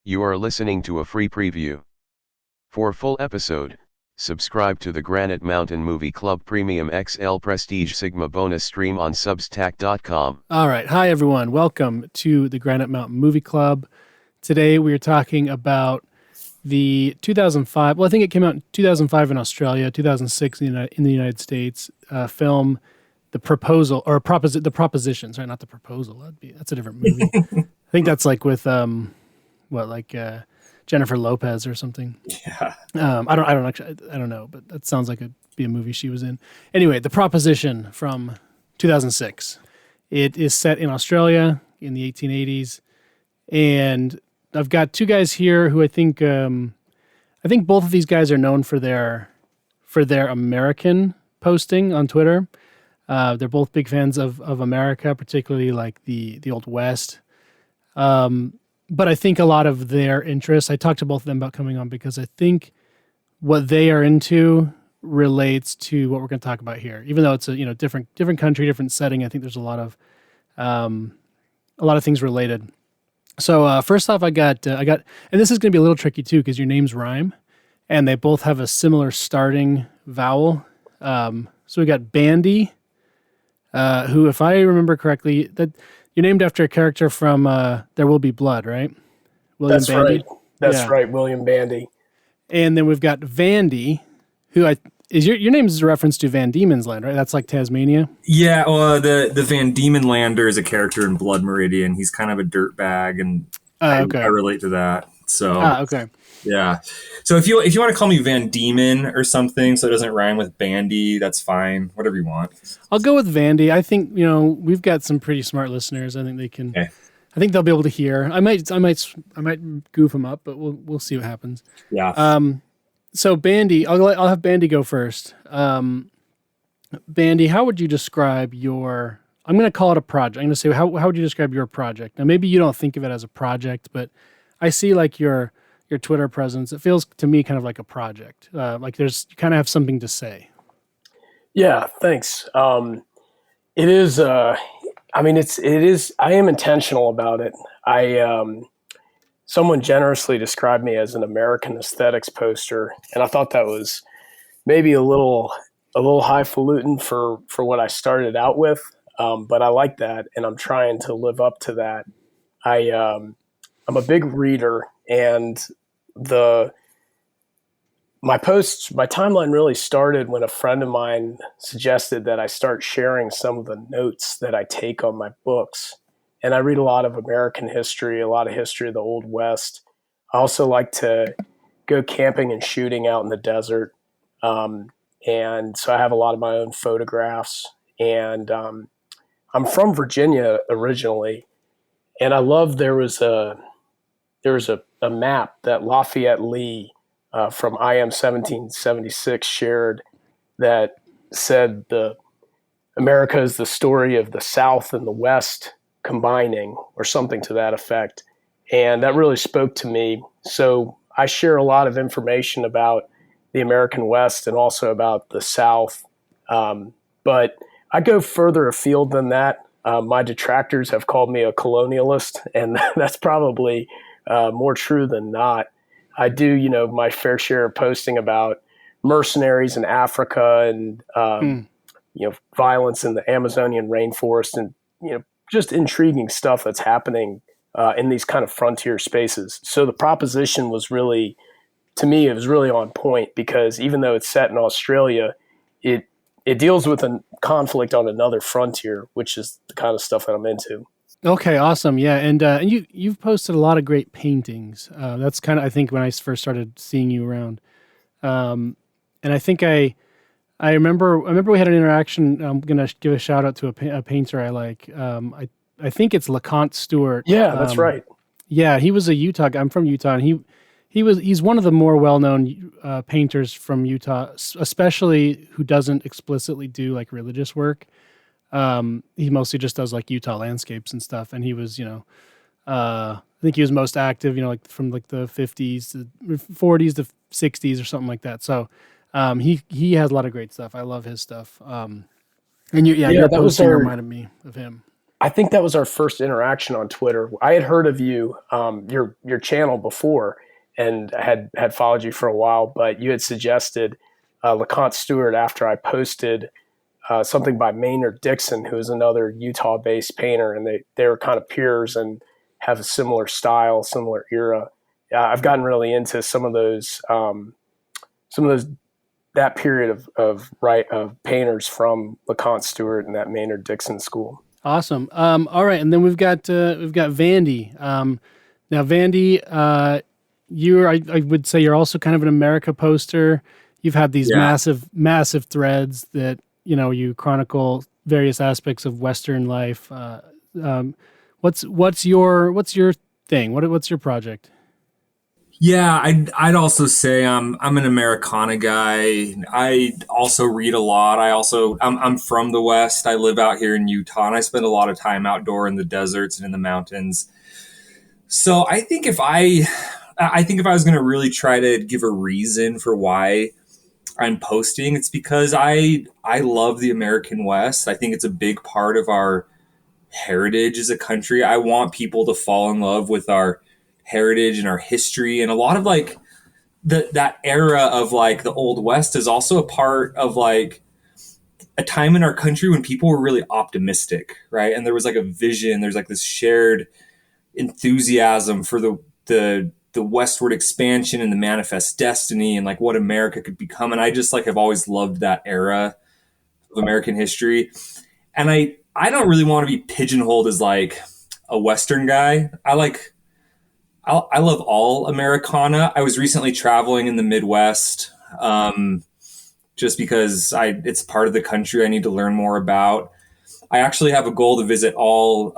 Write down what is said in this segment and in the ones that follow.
You are listening to a free preview. For full episode, subscribe to the Granite Mountain Movie Club Premium XL Prestige Sigma bonus stream on Substack.com. All right. Hi, everyone. Welcome to the Granite Mountain Movie Club. Today we are talking about the 2005, well, I think it came out in 2005 in Australia, 2006 in the United States, film The Proposal, or The Proposition. Sorry, not The Proposal. That's a different movie. I think that's like with, Jennifer Lopez or something. Yeah. I don't know, but that sounds like it'd be a movie she was in. Anyway, The Proposition from 2006. It is set in Australia in the 1880s, and I've got two guys here who I think both of these guys are known for their American posting on Twitter. They're both big fans of America, particularly like the Old West. But I think a lot of their interests, I talked to both of them about coming on because I think what they are into relates to what we're going to talk about here. Even though it's a different country, different setting, I think there's a lot of things related. So first off, I got, and this is going to be a little tricky too because your names rhyme, and they both have a similar starting vowel. So we got Bandy, who, if I remember correctly, that you're named after a character from There Will Be Blood, right? That's Bandy? Right. That's right, William Bandy. And then we've got Vandie, who is your name is a reference to Van Diemen's Land, right? That's like Tasmania. Yeah, well, the Van Diemen Lander is a character in Blood Meridian. He's kind of a dirtbag, and I relate to that. So, okay. Yeah. So if you want to call me Van Diemen or something, so it doesn't rhyme with Bandy, that's fine. Whatever you want. I'll go with Vandie. I think we've got some pretty smart listeners. I think they can. Okay. I think they'll be able to hear. I might goof them up, but we'll see what happens. Yeah. So Bandy, I'll have Bandy go first. Bandy, how would you describe your? I'm going to call it a project. I'm going to say how would you describe your project? Now maybe you don't think of it as a project, but I see like your Twitter presence. It feels to me kind of like a project. Like you kind of have something to say. Yeah, thanks. It is. It is. I am intentional about it. Someone generously described me as an American aesthetics poster, and I thought that was maybe a little highfalutin for what I started out with. But I like that, and I'm trying to live up to that. I'm a big reader, and my timeline really started when a friend of mine suggested that I start sharing some of the notes that I take on my books. And I read a lot of American history, a lot of history of the Old West. I also like to go camping and shooting out in the desert. And so I have a lot of my own photographs. And I'm from Virginia originally. And I love there was a map that Lafayette Lee from IM 1776 shared that said America is the story of the South and the West combining, or something to that effect. And that really spoke to me. So I share a lot of information about the American West and also about the South. But I go further afield than that. My detractors have called me a colonialist, and that's probably more true than not. I do, my fair share of posting about mercenaries in Africa and, violence in the Amazonian rainforest and, just intriguing stuff that's happening in these kind of frontier spaces. So the proposition was really, to me, it was really on point because even though it's set in Australia, it deals with a conflict on another frontier, which is the kind of stuff that I'm into. Okay, awesome. Yeah, and you've posted a lot of great paintings. That's kind of, I think, when I first started seeing you around. And I think I remember we had an interaction. I'm gonna give a shout out to a painter I like. I think it's LeConte Stewart. Yeah, that's right. Yeah, he was a Utah guy. I'm from Utah, and he's one of the more well-known painters from Utah, especially who doesn't explicitly do like religious work. He mostly just does like Utah landscapes and stuff. And he was, I think he was most active, like from like the 50s to 40s to 60s or something like that. So he has a lot of great stuff. I love his stuff. And your posting reminded me of him. I think that was our first interaction on Twitter. I had heard of you, your channel before, and had followed you for a while, but you had suggested LeConte Stewart after I posted something by Maynard Dixon, who is another Utah-based painter, and they were kind of peers and have a similar style, similar era. I've gotten really into some of those that period of painters from LeConte Stewart and that Maynard Dixon school. Awesome. All right, and then we've got Vandie. Now, Vandie, I would say you're also kind of an America poster. You've had these massive threads that you chronicle various aspects of Western life. What's your thing? What's your project? Yeah, I'd also say I'm an Americana guy. I also read a lot. I'm from the West. I live out here in Utah, and I spend a lot of time outdoor in the deserts and in the mountains. So I think if I was going to really try to give a reason for why I'm posting, it's because I love the American West. I think it's a big part of our heritage as a country. I want people to fall in love with our heritage and our history, and a lot of like that era of like the Old West is also a part of like a time in our country when people were really optimistic, right? And there was like a vision. There's like this shared enthusiasm for the westward expansion and the manifest destiny and like what America could become. And I just like have always loved that era of American history. And I don't really want to be pigeonholed as like a Western guy. I love all Americana. I was recently traveling in the Midwest, just because it's part of the country I need to learn more about. I actually have a goal to visit all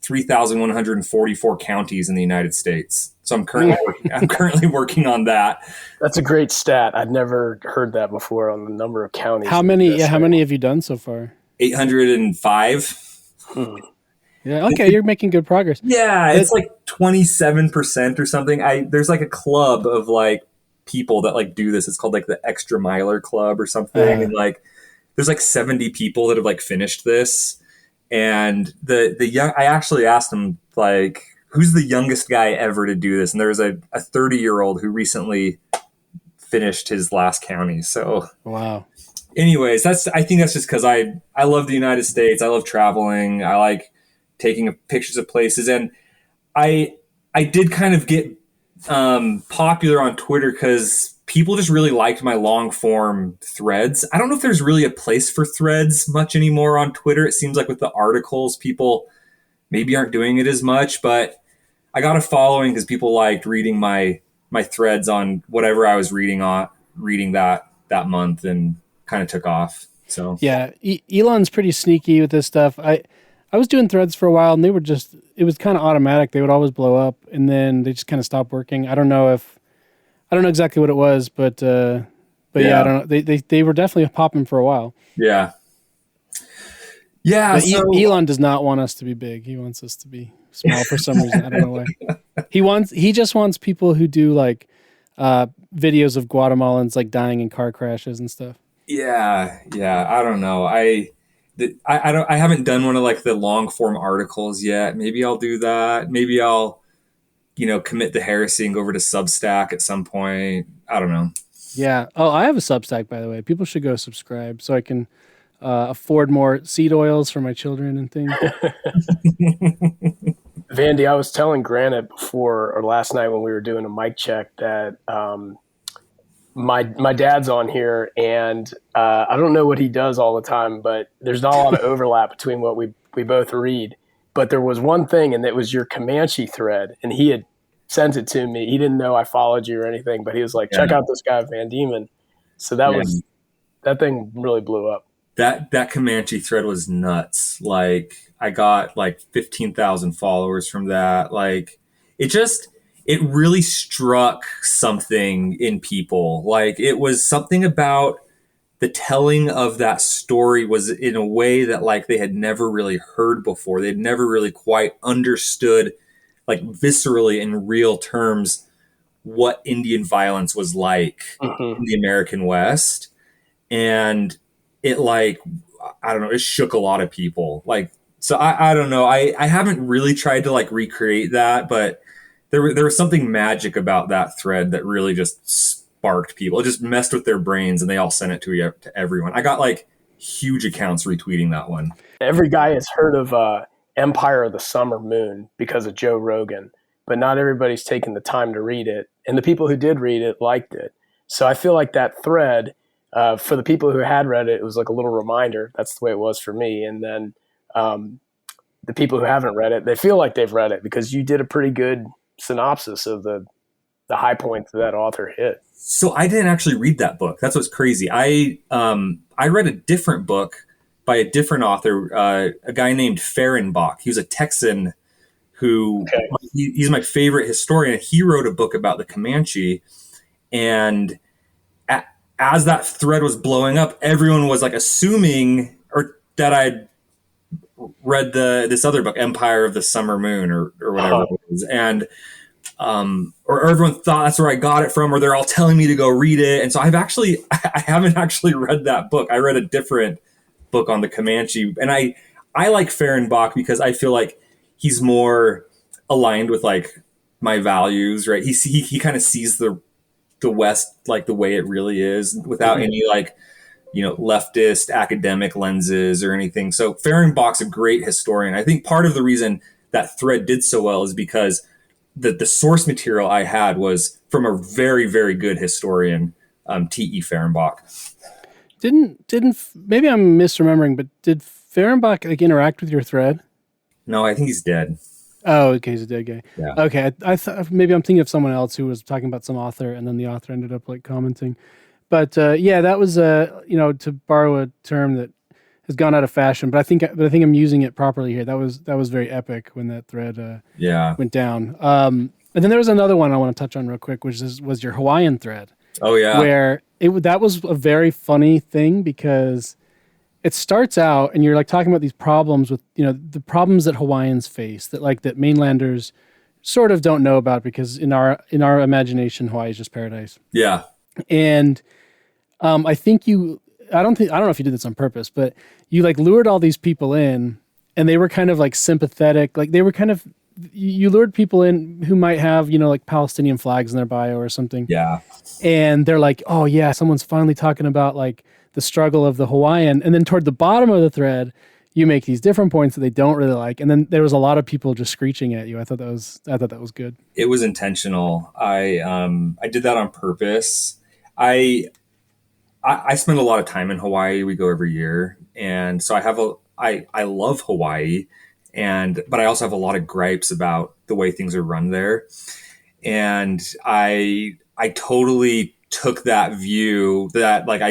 3,144 counties in the United States. So I'm currently working on that. That's a great stat. I'd never heard that before on the number of counties. How many have you done so far? 805. Yeah. Okay. You're making good progress. Yeah. It's like 27% or something. There's like a club of like people that like do this. It's called like the Extra Miler Club or something. And like, there's like 70 people that have like finished this. And I actually asked them like, who's the youngest guy ever to do this? And there was a 30-year-old who recently finished his last county. So, wow. Anyways, I think that's just because I love the United States. I love traveling. I like taking pictures of places. And I did kind of get popular on Twitter because people just really liked my long form threads. I don't know if there's really a place for threads much anymore on Twitter. It seems like with the articles, people maybe aren't doing it as much, but I got a following because people liked reading my threads on whatever I was reading that month, and kind of took off. So yeah, Elon's pretty sneaky with this stuff. I was doing threads for a while, and it was kind of automatic. They would always blow up, and then they just kind of stopped working. I don't know exactly what it was, but yeah, I don't know. They were definitely popping for a while. Yeah. Yeah. So, Elon does not want us to be big. He wants us to be small for some reason. I don't know why. He just wants people who do like videos of Guatemalans like dying in car crashes and stuff. Yeah. I don't know. I haven't done one of like the long form articles yet. Maybe I'll do that. Maybe I'll, commit to heresy and go over to Substack at some point. I don't know. Yeah. Oh, I have a Substack, by the way. People should go subscribe so I can afford more seed oils for my children and things. Vandie, I was telling Granite before or last night when we were doing a mic check that my dad's on here, and I don't know what he does all the time, but there's not a lot of overlap between what we both read. But there was one thing, and it was your Comanche thread, and he had sent it to me. He didn't know I followed you or anything, but he was like, check out this guy, Van Diemen. So that thing really blew up. That Comanche thread was nuts. Like I got like 15,000 followers from that. Like it really struck something in people. Like it was something about the telling of that story was in a way that like they had never really heard before. They'd never really quite understood like viscerally in real terms what Indian violence was like in the American West. And it like, I don't know, it shook a lot of people. Like So I don't know. I haven't really tried to like recreate that, but there was something magic about that thread that really just sparked people. It just messed with their brains, and they all sent it to everyone. I got like huge accounts retweeting that one. Every guy has heard of Empire of the Summer Moon because of Joe Rogan, but not everybody's taken the time to read it. And the people who did read it liked it. So I feel like that thread, for the people who had read it, it was like a little reminder. That's the way it was for me. And then the people who haven't read it, they feel like they've read it because you did a pretty good synopsis of the high points that author hit. So I didn't actually read that book. That's what's crazy. I read a different book by a different author, a guy named Fehrenbach. He was a Texan who he's my favorite historian. He wrote a book about the Comanche, and as that thread was blowing up, everyone was like assuming or that I'd read this other book, Empire of the Summer Moon, or whatever it was, and or everyone thought that's where I got it from, or they're all telling me to go read it. And so I haven't actually read that book. I read a different book on the Comanche, and I like Fehrenbach because I feel like he's more aligned with like my values, right? He kind of sees the West like the way it really is without any like, leftist academic lenses or anything. So Fehrenbach's a great historian. I think part of the reason that thread did so well is because the source material I had was from a very, very good historian, T.E. Fehrenbach. Didn't maybe I'm misremembering, but did Fehrenbach like interact with your thread? No, I think he's dead. Oh, okay, he's a dead guy. Yeah. Okay, I thought maybe I'm thinking of someone else who was talking about some author, and then the author ended up like commenting. But yeah, that was to borrow a term that has gone out of fashion, but I think I'm using it properly here. That was very epic when that thread went down. And then there was another one I want to touch on real quick, which was your Hawaiian thread. Oh yeah, where that was a very funny thing because it starts out and you're like talking about these problems with the problems that Hawaiians face that mainlanders sort of don't know about because in our imagination Hawaii is just paradise. Yeah, and I think I don't know if you did this on purpose, but you like lured all these people in, and they were kind of like sympathetic. Like they were kind of, you lured people in who might have, like Palestinian flags in their bio or something. Yeah. And they're like, oh yeah, someone's finally talking about like the struggle of the Hawaiian. And then toward the bottom of the thread, you make these different points that they don't really like. And then there was a lot of people just screeching at you. I thought that was good. It was intentional. I did that on purpose. I spend a lot of time in Hawaii. We go every year. And so I love Hawaii, but I also have a lot of gripes about the way things are run there. And I totally took that view that like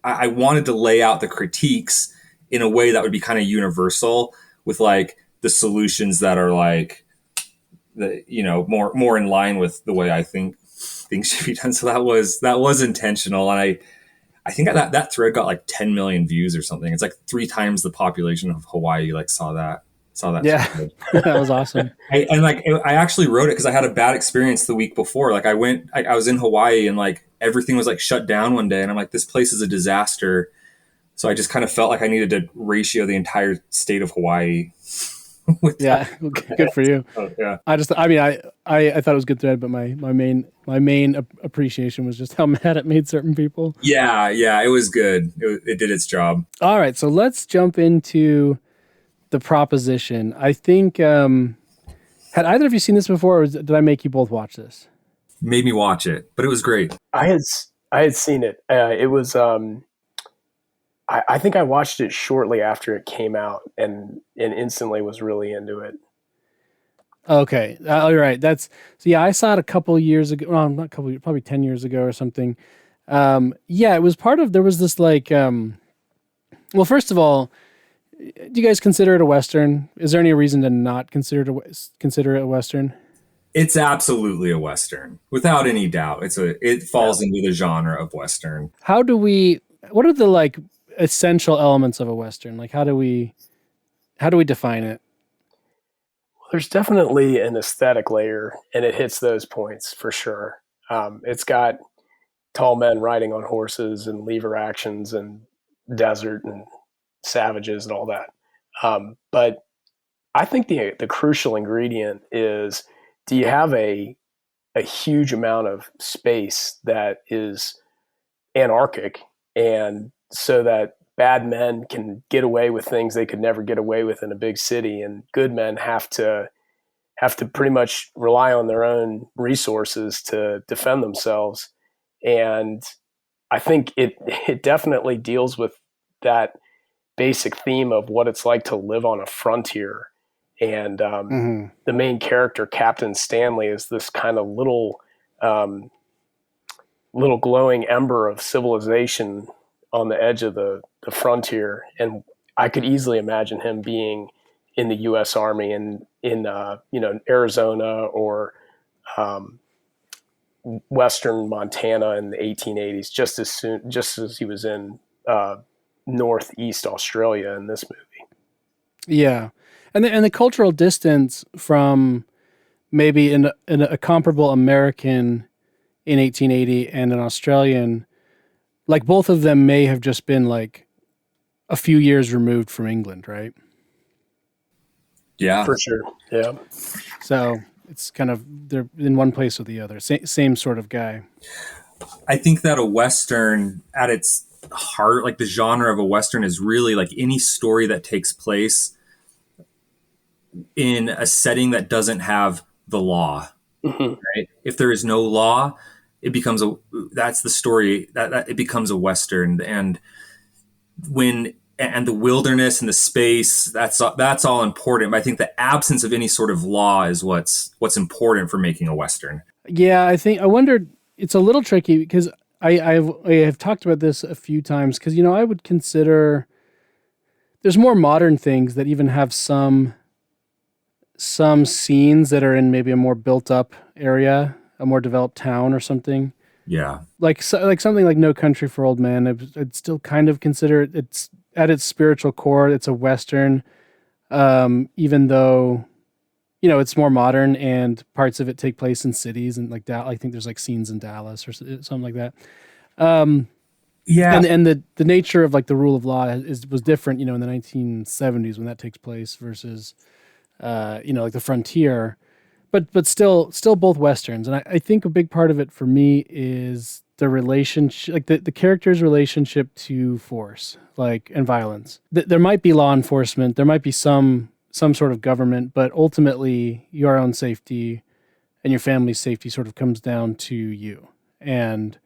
I wanted to lay out the critiques in a way that would be kind of universal with like the solutions that are like more in line with the way I think things should be done. So that was intentional. And I think that thread got like 10 million views or something. It's like 3 times the population of Hawaii like saw that. Yeah, that was awesome. I actually wrote it because I had a bad experience the week before. Like I was in Hawaii and like everything was like shut down one day, and I'm like, this place is a disaster. So I just kind of felt like I needed to ratio the entire state of Hawaii. Yeah, good for you. Oh, yeah. I thought it was a good thread, but my main appreciation was just how mad it made certain people. Yeah, it was good. It did its job. All right, so let's jump into The Proposition. I think had either of you seen this before, or did I make you both watch this? Made me watch it, but it was great. I had seen it. It was I think I watched it shortly after it came out and instantly was really into it. Okay. All right. I saw it a couple years ago. Well, not a couple, probably 10 years ago or something. It was there was this like, well, first of all, do you guys consider it a Western? Is there any reason to not consider it a Western? It's absolutely a Western, without any doubt. It falls into the genre of Western. What are the like essential elements of a Western? Like how do we define it? Well, there's definitely an aesthetic layer, and it hits those points for sure. It's got tall men riding on horses and lever actions and desert and savages and all that. But I think the crucial ingredient is, do you have a huge amount of space that is anarchic, and so that bad men can get away with things they could never get away with in a big city, and good men have to pretty much rely on their own resources to defend themselves. And I think it definitely deals with that basic theme of what it's like to live on a frontier. And the main character, Captain Stanley, is this kind of little glowing ember of civilization on the edge of the frontier. And I could easily imagine him being in the U.S. Army and in Arizona or Western Montana in the 1880s, just as he was in Northeast Australia in this movie. Yeah, and the cultural distance from maybe in a comparable American in 1880 and an Australian, like both of them may have just been like a few years removed from England, right? Yeah, for sure. Yeah. So it's kind of, they're in one place or the other. Same sort of guy. I think that a Western at its heart, like the genre of a Western, is really like any story that takes place in a setting that doesn't have the law. Right? If there is no law, it becomes that's the story that it becomes a Western. And the wilderness and the space, that's all important. But I think the absence of any sort of law is what's important for making a Western. Yeah, I wondered, it's a little tricky because I have talked about this a few times, because, I would consider there's more modern things that even have some scenes that are in maybe a more built up area, a more developed town or something. Yeah. Like something like No Country for Old Men, I'd still kind of consider it's at its spiritual core, it's a Western, even though, it's more modern and parts of it take place in cities, and like I think there's like scenes in Dallas or something like that. Yeah. And the nature of like the rule of law was different, in the 1970s when that takes place versus, like the frontier, but still both Westerns. And I think a big part of it for me is the relationship, like the character's relationship to force, like, and violence. There might be law enforcement, there might be some sort of government, but ultimately your own safety and your family's safety sort of comes down to you. And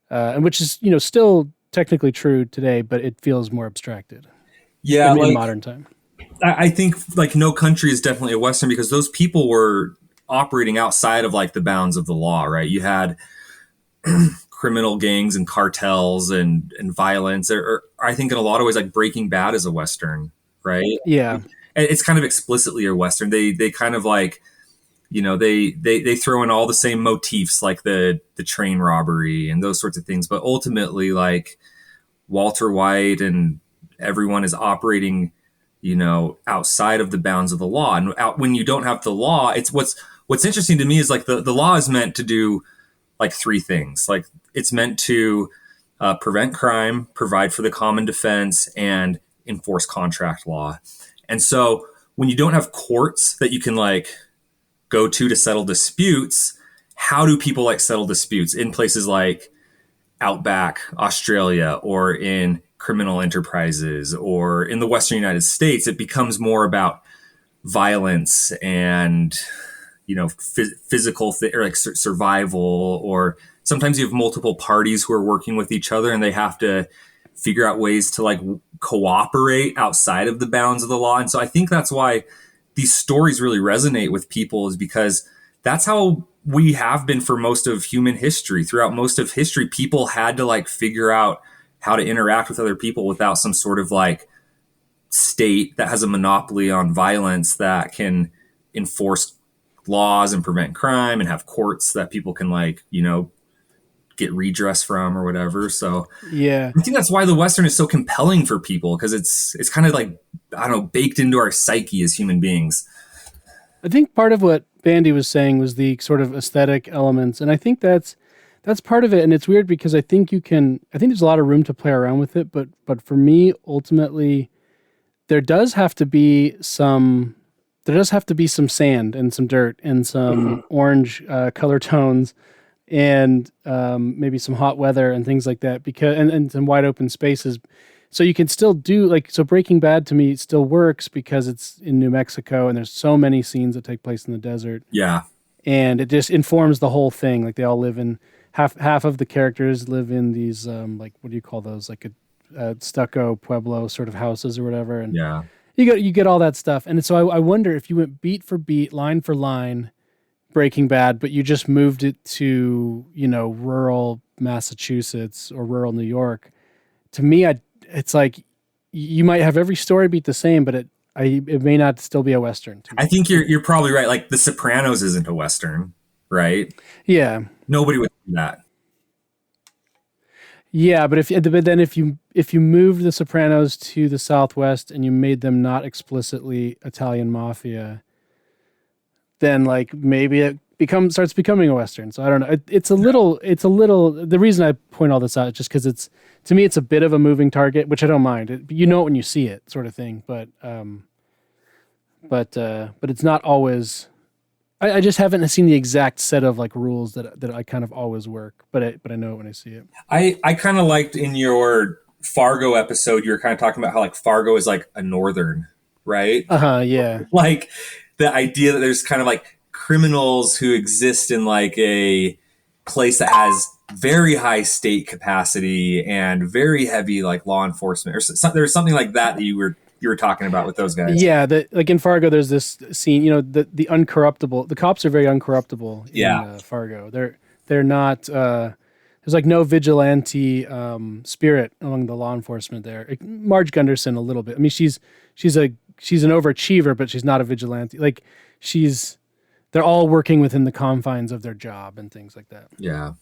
which is, still technically true today, but it feels more abstracted. Yeah. In modern time. I think like No Country is definitely a Western because those people were operating outside of like the bounds of the law, right? You had criminal gangs and cartels and violence. Or I think in a lot of ways, like Breaking Bad is a Western, right? Yeah. It's kind of explicitly a Western. They kind of like, they throw in all the same motifs, like the train robbery and those sorts of things. But ultimately, like Walter White and everyone is operating, outside of the bounds of the law. And when you don't have the law, it's what's interesting to me is like the law is meant to do like three things. Like it's meant to prevent crime, provide for the common defense, and enforce contract law. And so when you don't have courts that you can like go to settle disputes, how do people like settle disputes in places like Outback, Australia, or in criminal enterprises, or in the Western United States? It becomes more about violence and, physical or like survival, or sometimes you have multiple parties who are working with each other and they have to figure out ways to like cooperate outside of the bounds of the law. And so I think that's why these stories really resonate with people, is because that's how we have been for most of human history. Throughout most of history, people had to like figure out how to interact with other people without some sort of like state that has a monopoly on violence that can enforce laws and prevent crime and have courts that people can like, get redress from or whatever. So yeah, I think that's why the Western is so compelling for people, because it's kind of like, I don't know, baked into our psyche as human beings. I think part of what Bandy was saying was the sort of aesthetic elements. And I think that's part of it. And it's weird because I think there's a lot of room to play around with it. But for me, ultimately, there does have to be some sand and some dirt and some orange color tones and maybe some hot weather and things like that, because and some wide open spaces. So you can still do so Breaking Bad to me still works because it's in New Mexico and there's so many scenes that take place in the desert. Yeah. And it just informs the whole thing. Like they all live in half of the characters live in these what do you call those? Like a stucco Pueblo sort of houses or whatever. And Yeah. you get all that stuff. And so I wonder if you went beat for beat, line for line, Breaking Bad, but you just moved it to, rural Massachusetts or rural New York. To me, it's like you might have every story beat the same, but it may not still be a Western. I think you're probably right. Like The Sopranos isn't a Western, right? Yeah. Nobody would do that. Yeah, but if you moved The Sopranos to the Southwest and you made them not explicitly Italian mafia, then like maybe it starts becoming a Western. So I don't know. It's a little. The reason I point all this out is just because to me it's a bit of a moving target, which I don't mind. You know it when you see it, sort of thing. But it's not always. I just haven't seen the exact set of like rules that I kind of always work, but I know it when I see it. I kind of liked in your Fargo episode, you were kind of talking about how like Fargo is like a northern, right? Yeah. Like the idea that there's kind of like criminals who exist in like a place that has very high state capacity and very heavy like law enforcement, or there's something like that you were talking about with those guys. Yeah, like in Fargo, there's this scene. The uncorruptible. The cops are very uncorruptible. In Fargo, they're not. There's like no vigilante spirit among the law enforcement there. Marge Gunderson a little bit. I mean, she's an overachiever, but she's not a vigilante. Like they're all working within the confines of their job and things like that. Yeah.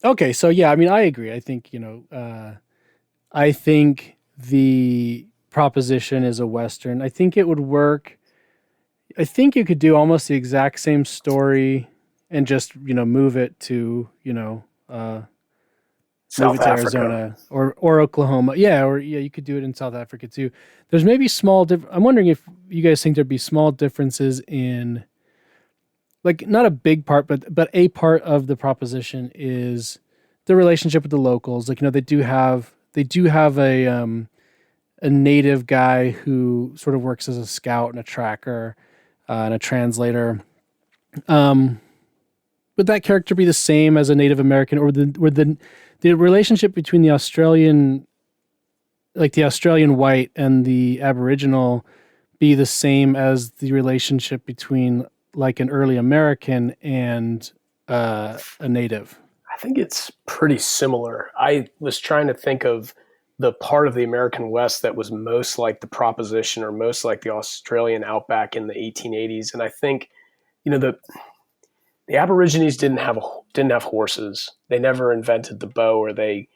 Okay, so yeah, I mean, I agree. I think I think the Proposition is a Western. I think it would work. I think you could do almost the exact same story and just, move it to, South Africa. Arizona or Oklahoma. Yeah, you could do it in South Africa too. There's maybe I'm wondering if you guys think there'd be small differences in, like, not a big part, but a part of the Proposition is the relationship with the locals. Like, they do have a native guy who sort of works as a scout and a tracker and a translator. Would that character be the same as a Native American, or the relationship between the Australian white and the Aboriginal be the same as the relationship between like an early American and a Native? I think it's pretty similar. I was trying to think of the part of the American West that was most like the Proposition or most like the Australian Outback in the 1880s. And I think, the Aborigines didn't have horses. They never invented the bow, or they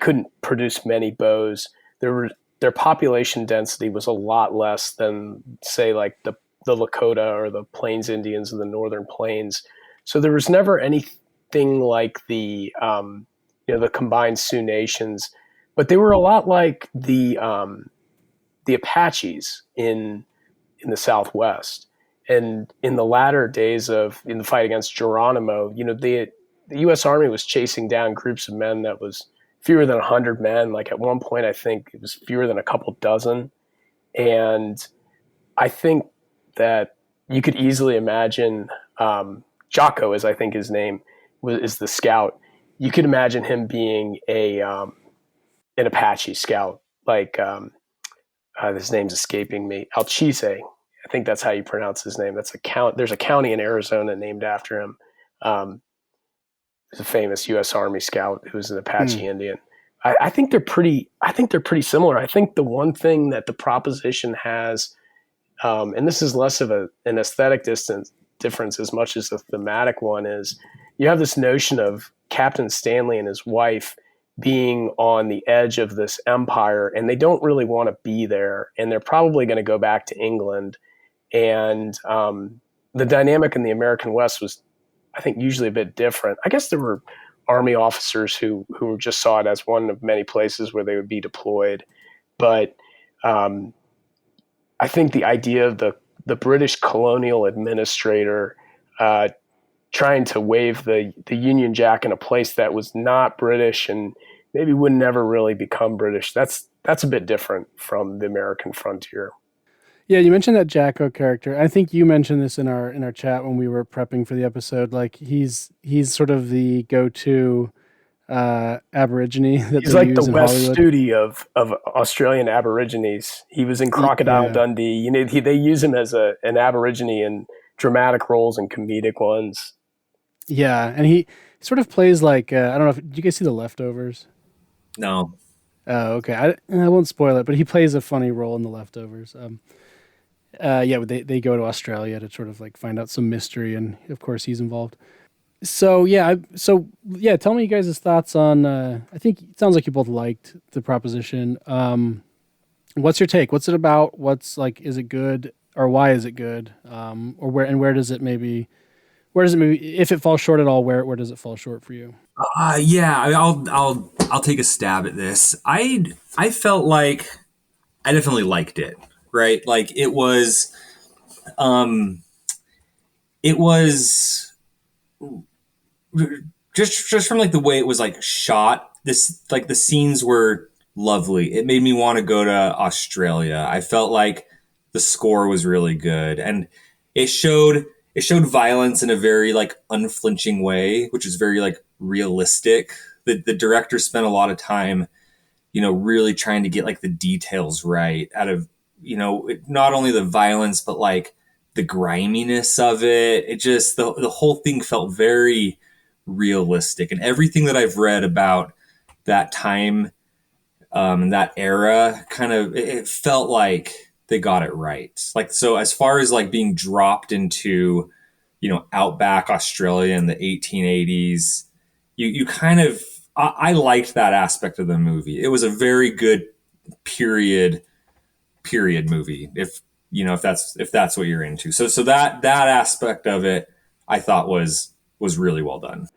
couldn't produce many bows. Their population density was a lot less than, say, like the Lakota or the Plains Indians of the Northern Plains. So there was never anything like the combined Sioux nations, but they were a lot like the Apaches in the Southwest. And in the latter days in the fight against Geronimo, the U.S. Army was chasing down groups of men that was fewer than 100 men. Like at one point, I think it was fewer than a couple dozen. And I think that you could easily imagine Jocko, as I think his name is, the scout. You could imagine him being an Apache scout, like his name's escaping me, Alchise. I think that's how you pronounce his name. There's a county in Arizona named after him. He's a famous U.S. Army scout who was an Apache Indian. I think they're pretty similar. I think the one thing that the Proposition has, and this is less of an aesthetic difference as much as a thematic one, is you have this notion of Captain Stanley and his wife being on the edge of this empire, and they don't really want to be there, and they're probably going to go back to England. And the dynamic in the American West was, I think, usually a bit different. I guess there were Army officers who just saw it as one of many places where they would be deployed. But I think the idea of the British colonial administrator trying to wave the Union Jack in a place that was not British and maybe would never really become British, that's a bit different from the American frontier. Yeah, you mentioned that Jacko character. I think you mentioned this in our chat when we were prepping for the episode. Like he's sort of the go-to Aborigine that He's they like use the in West Hollywood. Studi of Australian Aborigines. He was in Crocodile Dundee. You know, they use him as an Aborigine in dramatic roles and comedic ones. Yeah, and he sort of plays like I don't know if did you guys see The Leftovers? No. Oh, okay. I won't spoil it, but he plays a funny role in The Leftovers. Yeah, they go to Australia to sort of like find out some mystery, and of course he's involved. So yeah, tell me you guys' thoughts on. I think it sounds like you both liked The Proposition. What's your take? What's it about? What's like? Is it good, or why is it good? Or where does it maybe? Where does it maybe? If it falls short at all, where does it fall short for you? Yeah, I'll take a stab at this. I felt like I definitely liked it. Right, like it was just from like the way it was like shot. This like the scenes were lovely. It made me want to go to Australia. I felt like the score was really good, and it showed violence in a very like unflinching way, which is very like realistic. The director spent a lot of time, really trying to get like the details right out of, not only the violence, but like the griminess of it. It just, the whole thing felt very realistic, and everything that I've read about that time, and that era kind of, it felt like they got it right. Like, so as far as like being dropped into, outback Australia in the 1880s, you kind of, I liked that aspect of the movie. It was a very good period movie, if that's what you're into. So that aspect of it, I thought was really well done.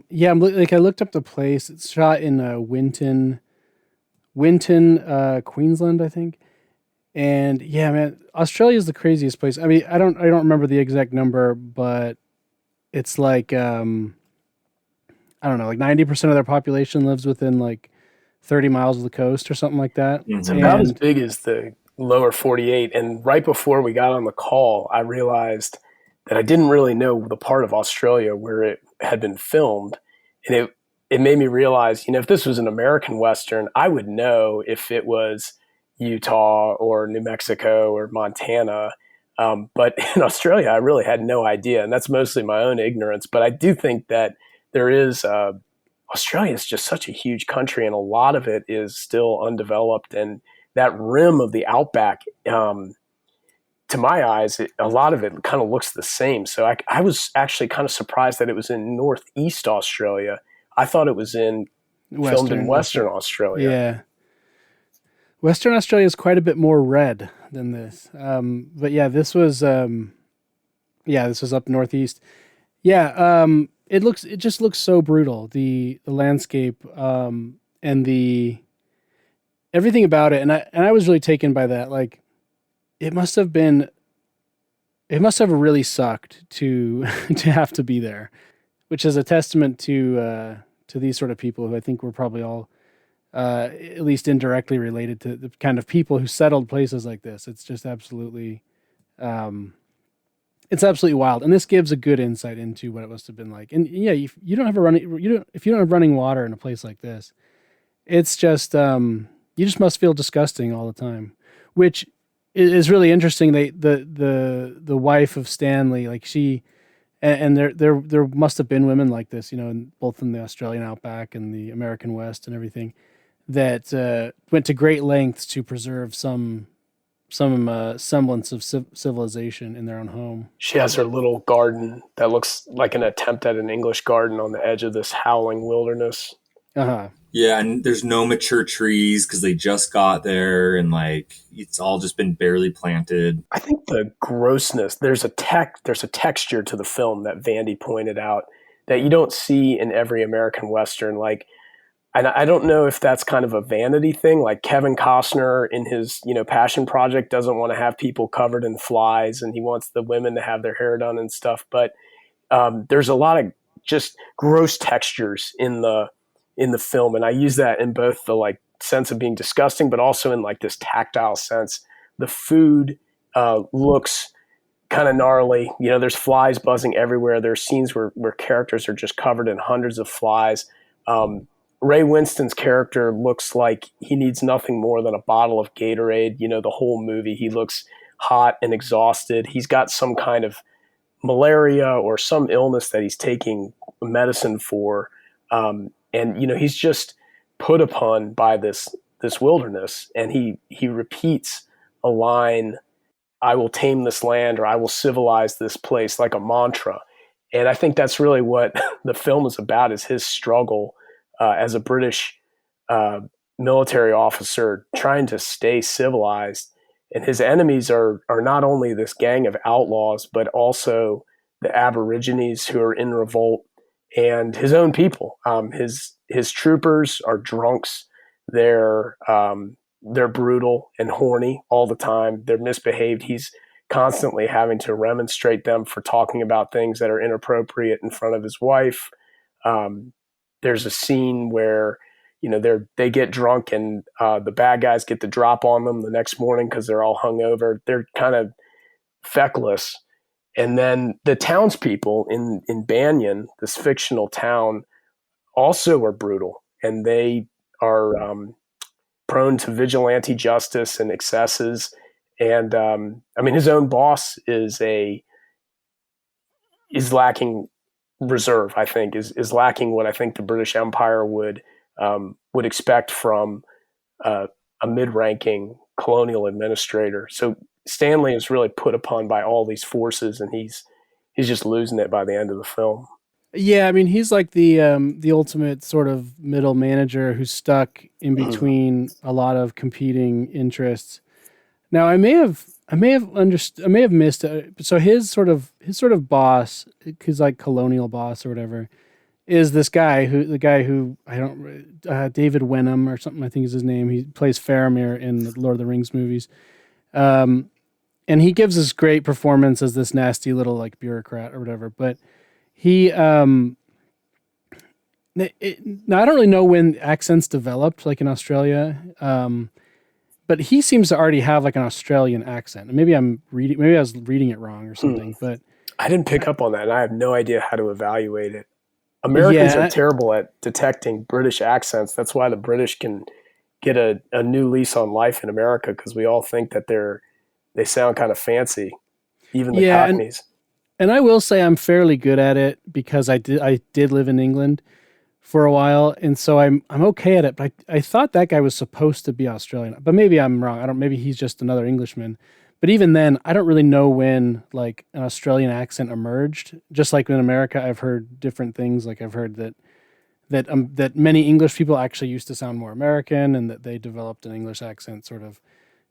Yeah, I looked up the place. It's shot in Winton, Queensland, I think. And yeah, man, Australia is the craziest place. I mean, I don't remember the exact number, but it's like I don't know, like 90% of their population lives within like 30 miles of the coast or something like that. It's about as big as the lower 48. And right before we got on the call, I realized that I didn't really know the part of Australia where it had been filmed. And it made me realize, if this was an American Western, I would know if it was Utah or New Mexico or Montana. But in Australia, I really had no idea. And that's mostly my own ignorance. But I do think that there is Australia is just such a huge country, and a lot of it is still undeveloped. And that rim of the outback, to my eyes, a lot of it kind of looks the same. So I was actually kind of surprised that it was in Northeast Australia. I thought it was filmed in Western Australia. Yeah. Western Australia is quite a bit more red than this. But yeah, this was up northeast. Yeah, it just looks so brutal. The landscape and the everything about it, and I was really taken by that. Like, it must have really sucked to to have to be there, which is a testament to these sort of people who I think were probably all at least indirectly related to the kind of people who settled places like this. It's just absolutely it's absolutely wild, and this gives a good insight into what it must have been like. And yeah, if you don't have running water in a place like this, it's just you just must feel disgusting all the time, which is really interesting. The wife of Stanley, like she, and there must have been women like this, both in the Australian outback and the American West and everything, that went to great lengths to preserve some semblance of civilization in their own home. She has her little garden that looks like an attempt at an English garden on the edge of this howling wilderness. Uh-huh. Yeah, and there's no mature trees because they just got there, and like it's all just been barely planted. I think the grossness, there's a texture to the film that Vandie pointed out that you don't see in every American Western. Like, and I don't know if that's kind of a vanity thing. Like Kevin Costner in his, Passion Project doesn't want to have people covered in flies, and he wants the women to have their hair done and stuff. But there's a lot of just gross textures in the film, and I use that in both the like sense of being disgusting, but also in like this tactile sense. The food looks kind of gnarly. There's flies buzzing everywhere. There's scenes where characters are just covered in hundreds of flies. Ray Winston's character looks like he needs nothing more than a bottle of Gatorade. The whole movie, he looks hot and exhausted. He's got some kind of malaria or some illness that he's taking medicine for. And, he's just put upon by this wilderness. And he repeats a line, "I will tame this land," or "I will civilize this place," like a mantra. And I think that's really what the film is about, is his struggle as a British military officer trying to stay civilized. And his enemies are not only this gang of outlaws, but also the Aborigines who are in revolt, and his own people. His troopers are drunks. They're brutal and horny all the time. They're misbehaved. He's constantly having to remonstrate them for talking about things that are inappropriate in front of his wife. There's a scene where, they get drunk and the bad guys get the drop on them the next morning because they're all hungover. They're kind of feckless. And then the townspeople in Banyan, this fictional town, also are brutal, and they are prone to vigilante justice and excesses. And his own boss is lacking reserve. I think is lacking what I think the British Empire would expect from a mid-ranking colonial administrator. So Stanley is really put upon by all these forces, and he's just losing it by the end of the film. Yeah, he's like the ultimate sort of middle manager who's stuck in between a lot of competing interests. Now, I may have missed it. So his sort of boss, his like colonial boss or whatever, is this guy who I don't David Wenham or something, I think is his name. He plays Faramir in the Lord of the Rings movies. And he gives this great performance as this nasty little like bureaucrat or whatever. But he, now I don't really know when accents developed, like in Australia. But he seems to already have like an Australian accent. And maybe I was reading it wrong or something. But I didn't pick up on that, and I have no idea how to evaluate it. Americans are terrible at detecting British accents. That's why the British can get a new lease on life in America, because we all think that they sound kind of fancy, even the Cockneys. And I will say I'm fairly good at it because I did live in England for a while, and so I'm okay at it. But I thought that guy was supposed to be Australian, but maybe I'm wrong. Maybe he's just another Englishman. But even then, I don't really know when like an Australian accent emerged. Just like in America, I've heard different things. Like I've heard that many English people actually used to sound more American, and that they developed an English accent sort of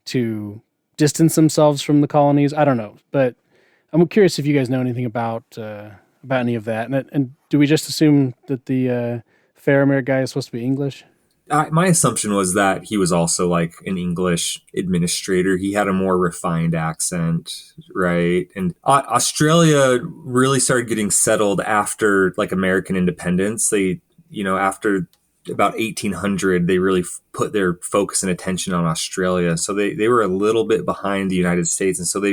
to distance themselves from the colonies. I don't know, but I'm curious if you guys know anything about any of that. And do we just assume that the Faramir guy is supposed to be English? My assumption was that he was also like an English administrator. He had a more refined accent, right? And Australia really started getting settled after like American independence. They, after about 1800, they really put their focus and attention on Australia. So they were a little bit behind the United States. And so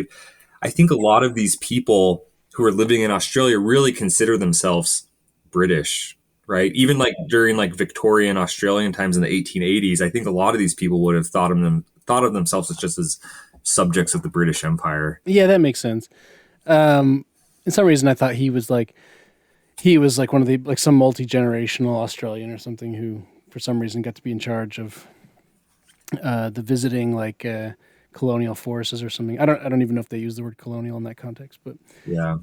I think a lot of these people who are living in Australia really consider themselves British, right? Even like during like Victorian Australian times in the 1880s, I think a lot of these people would have thought of themselves as subjects of the British Empire. Yeah, that makes sense. In some reason, I thought he was like one of the like some multi-generational Australian or something who, for some reason, got to be in charge of the visiting like colonial forces or something. I don't even know if they use the word colonial in that context, but yeah.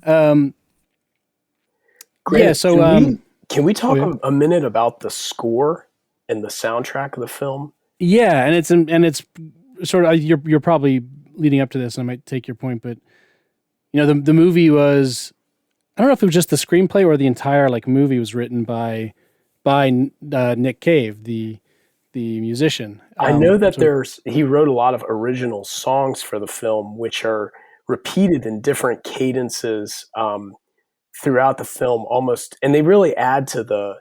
Great. So can we talk a minute about the score and the soundtrack of the film? Yeah, and it's sort of you're probably leading up to this, and I might take your point, but the movie was I don't know if it was just the screenplay or the entire like movie was written by Nick Cave, the musician. I know that he wrote a lot of original songs for the film, which are repeated in different cadences throughout the film, almost, and they really add to the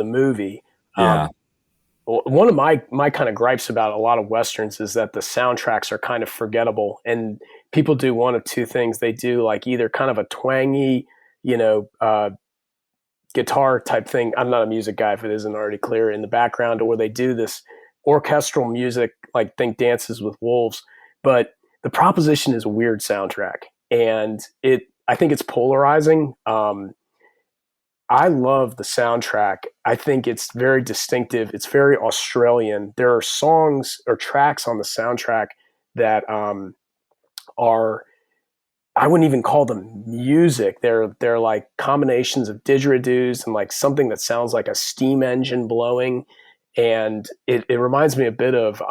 movie. Yeah. One of my kind of gripes about a lot of westerns is that the soundtracks are kind of forgettable, and people do one of two things. They do like either kind of a twangy, guitar type thing. I'm not a music guy if it isn't already clear in the background, or they do this orchestral music like think Dances with Wolves. But The Proposition is a weird soundtrack, and I think it's polarizing. I love the soundtrack. I think it's very distinctive. It's very Australian. There are songs or tracks on the soundtrack that are, I wouldn't even call them music. They're like combinations of didgeridoos and like something that sounds like a steam engine blowing. And it reminds me a bit of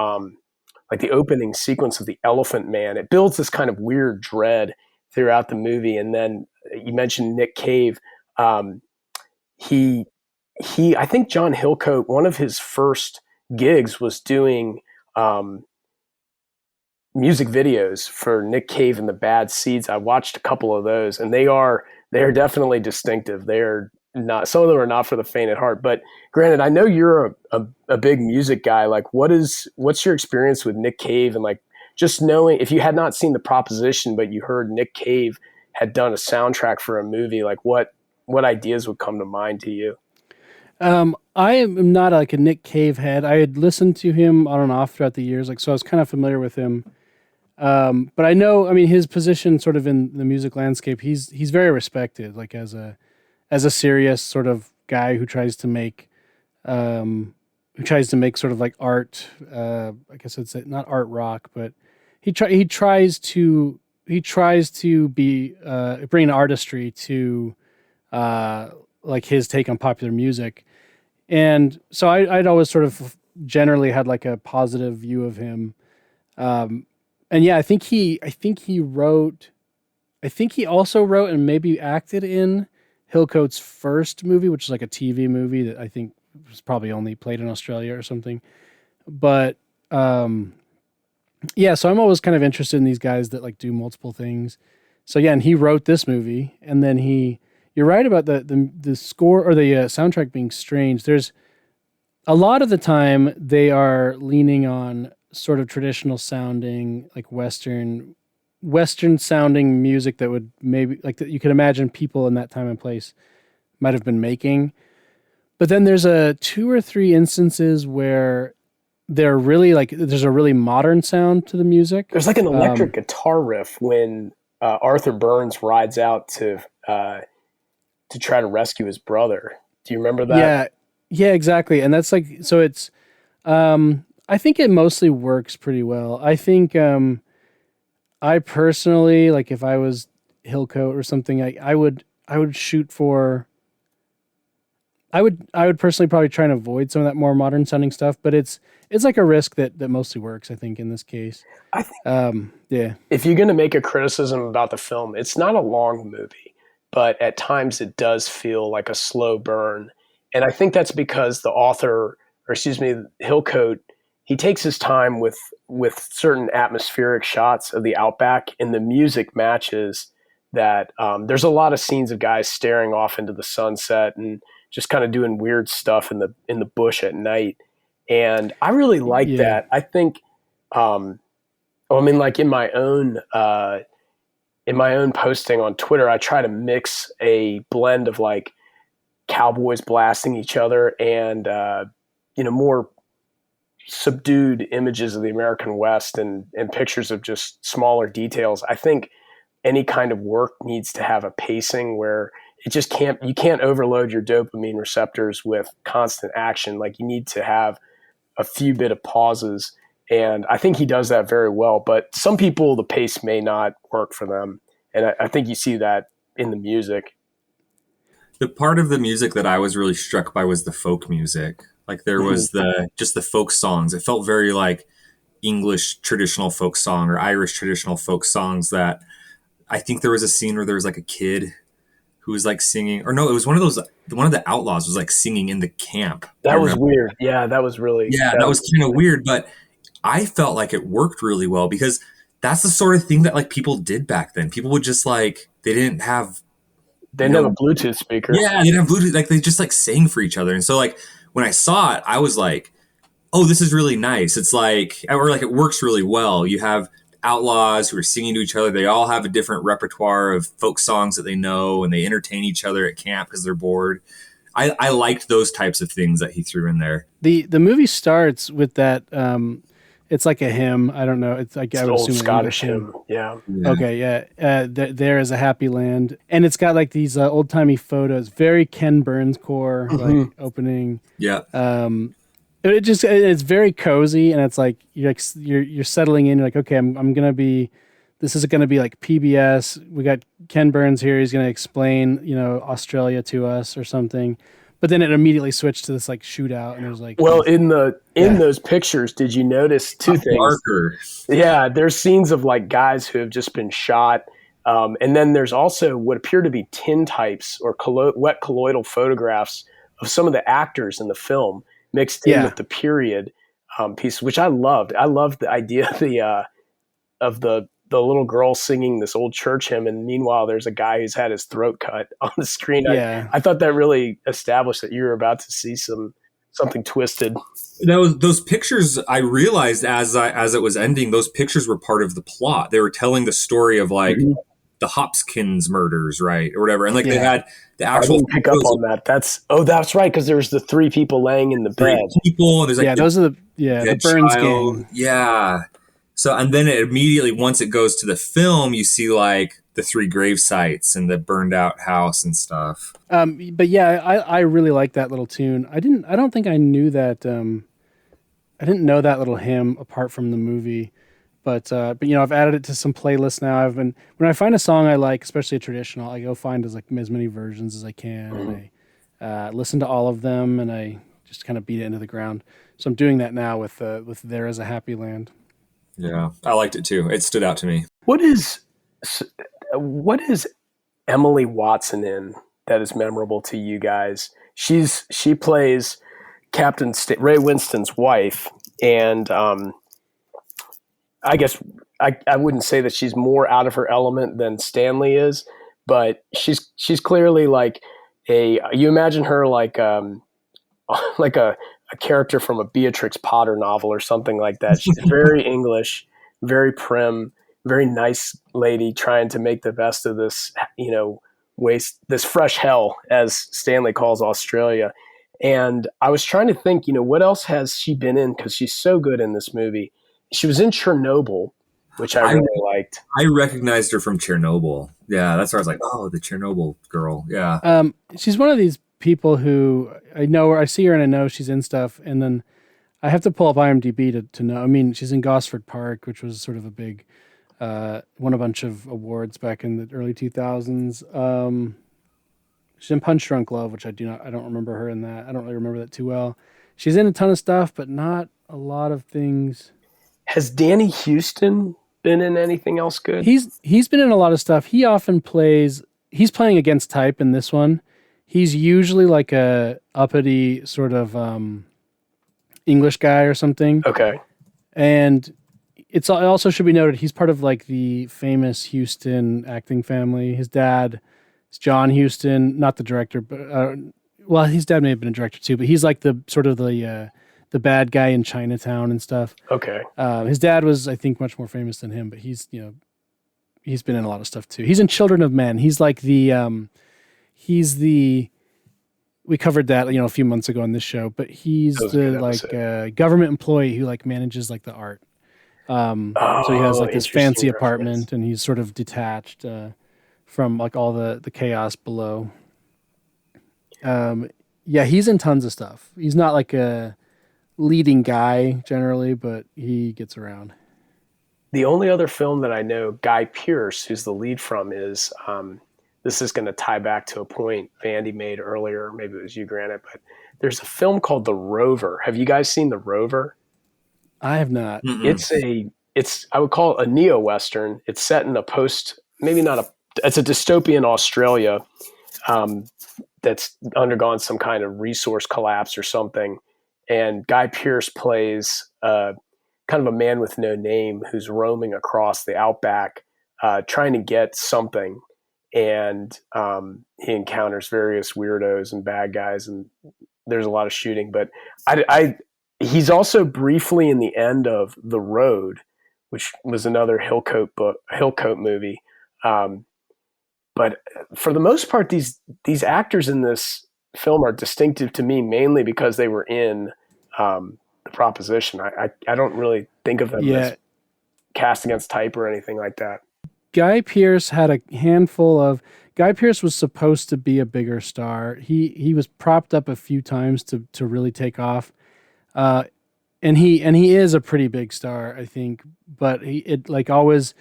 like the opening sequence of The Elephant Man. It builds this kind of weird dread throughout the movie. And then you mentioned Nick Cave. I think John Hillcoat, one of his first gigs was doing music videos for Nick Cave and the Bad Seeds. I watched a couple of those, and they're definitely distinctive. They're not, some of them are not for the faint at heart. But granted, I know you're a big music guy. Like, what's your experience with Nick Cave, and like just knowing, if you had not seen The Proposition but you heard Nick Cave had done a soundtrack for a movie, like what ideas would come to mind to you? I am not like a Nick Cave head. I had listened to him on and off throughout the years, like so I was kind of familiar with him. But I know, I mean, his position sort of in the music landscape, he's very respected, like as a serious sort of guy who tries to make sort of like art. I guess it's not art rock, but he tries to be bring artistry to like his take on popular music. And so I'd always sort of generally had like a positive view of him. And yeah, I think he also wrote and maybe acted in Hillcoat's first movie, which is like a TV movie that I think was probably only played in Australia or something. But yeah, so I'm always kind of interested in these guys that like do multiple things. So yeah, and he wrote this movie, and then you're right about the score or the soundtrack being strange. There's a lot of the time they are leaning on sort of traditional sounding, like Western sounding music that would maybe like that you could imagine people in that time and place might have been making. But then there's two or three instances where they're really like, there's a really modern sound to the music. There's like an electric guitar riff when Arthur Burns rides out to try to rescue his brother. Do you remember that? Yeah, exactly. And that's like, so it's, I think it mostly works pretty well. I think, I personally, like if I was Hillcoat or something, I would shoot for, I would personally probably try and avoid some of that more modern sounding stuff, but it's like a risk that mostly works, I think, in this case. I think, yeah. If you're going to make a criticism about the film, it's not a long movie, but at times it does feel like a slow burn. And I think that's because the author, or excuse me, Hillcoat, he takes his time with certain atmospheric shots of the outback, and the music matches that. There's a lot of scenes of guys staring off into the sunset and just kind of doing weird stuff in the bush at night. And I really like that. I think, I mean, like in my own posting on Twitter, I try to mix a blend of like cowboys blasting each other and, more subdued images of the American West and pictures of just smaller details. I think any kind of work needs to have a pacing where you can't overload your dopamine receptors with constant action. Like you need to have a few bit of pauses. And I think he does that very well, but some people, the pace may not work for them. And I think you see that in the music. The part of the music that I was really struck by was the folk music. Like there was just the folk songs. It felt very like English traditional folk song or Irish traditional folk songs that I think there was a scene where there was like a kid who was like singing, or no, it was one of the outlaws was like singing in the camp. That was weird. Yeah, that was really. Yeah, that was kind of weird, but I felt like it worked really well because that's the sort of thing that like people did back then. People would just like, they didn't have a Bluetooth speaker. Yeah, they didn't have Bluetooth. Like they just like sang for each other. And so like when I saw it, I was like, oh, this is really nice. It's like, or like it works really well. You have outlaws who are singing to each other. They all have a different repertoire of folk songs that they know, and they entertain each other at camp because they're bored. I liked those types of things that he threw in there. The movie starts with that. It's like a hymn. I don't know. It's like I would old assume Scottish hymn. Yeah. Okay. Yeah. There is a happy land, and it's got like these old timey photos. Very Ken Burns core like opening. Yeah. It's very cozy, and it's like you're settling in. You're like, okay, I'm gonna be. This is gonna be like PBS. We got Ken Burns here. He's gonna explain, Australia to us or something. But then it immediately switched to this like shootout, and there's like, well, in those pictures, did you notice two things? Marker. Yeah, there's scenes of like guys who have just been shot, and then there's also what appear to be tintypes or wet colloidal photographs of some of the actors in the film mixed in with the period piece, which I loved. I loved the idea of the little girl singing this old church hymn, and meanwhile there's a guy who's had his throat cut on the screen. I thought that really established that you were about to see something twisted. Those pictures, I realized as it was ending, those pictures were part of the plot. They were telling the story of like the Hopkins murders, right, or whatever, and like they had the actual. I didn't pick up on that. That's right, because there's the three people laying in the bed. People, and there's like those are the Burns gang. Yeah. So, and then it immediately, once it goes to the film, you see like the 3 grave sites and the burned out house and stuff. But yeah, I really like that little tune. I don't think I knew that. I didn't know that little hymn apart from the movie, but I've added it to some playlists now. When I find a song I like, especially a traditional, I go find as many versions as I can, and I listen to all of them, and I just kind of beat it into the ground. So I'm doing that now with There Is a Happy Land. Yeah, I liked it too. It stood out to me. What is Emily Watson in that is memorable to you guys? She plays Captain Ray Winston's wife, and I guess I wouldn't say that she's more out of her element than Stanley is, but she's clearly like you imagine her like a character from a Beatrix Potter novel or something like that. She's very English, very prim, very nice lady trying to make the best of this, this fresh hell, as Stanley calls Australia. And I was trying to think, what else has she been in? Because she's so good in this movie. She was in Chernobyl, which I really liked. I recognized her from Chernobyl. Yeah, that's where I was like, oh, the Chernobyl girl. Yeah. She's one of these people who I know her, I see her and I know she's in stuff, and then I have to pull up IMDb to know. I mean, she's in Gosford Park, which was sort of a big won a bunch of awards back in the early 2000s. She's in Punch Drunk Love, which I don't remember her in that. I don't really remember that too well. She's in a ton of stuff, but not a lot of things. Has Danny Houston been in anything else good? He's been in a lot of stuff. He often he's playing against type in this one. He's usually like a uppity sort of English guy or something. Okay. And it also should be noted he's part of like the famous Houston acting family. His dad is John Huston, not the director, but his dad may have been a director too. But he's like the sort of the bad guy in Chinatown and stuff. Okay. His dad was, I think, much more famous than him, but he's been in a lot of stuff too. He's in Children of Men. He's like we covered that, a few months ago on this show, but he's the government employee who like manages like the art. So he has like this fancy apartment, and he's sort of detached from like all the chaos below. He's in tons of stuff. He's not like a leading guy generally, but he gets around. The only other film that I know Guy Pearce, who's the lead from, is this is going to tie back to a point Vandie made earlier. Maybe it was you, Granite, but there's a film called The Rover. Have you guys seen The Rover? I have not. Mm-mm. It's I would call it a neo-Western. It's set in a maybe not it's a dystopian Australia that's undergone some kind of resource collapse or something. And Guy Pearce plays kind of a man with no name who's roaming across the outback trying to get something. And he encounters various weirdos and bad guys, and there's a lot of shooting. But he's also briefly in the end of The Road, which was another Hillcoat movie. But for the most part, these actors in this film are distinctive to me mainly because they were in The Proposition. I don't really think of them as cast against type or anything like that. Guy Pearce had a handful of. Guy Pearce was supposed to be a bigger star. He was propped up a few times to really take off, and he is a pretty big star, I think. But it always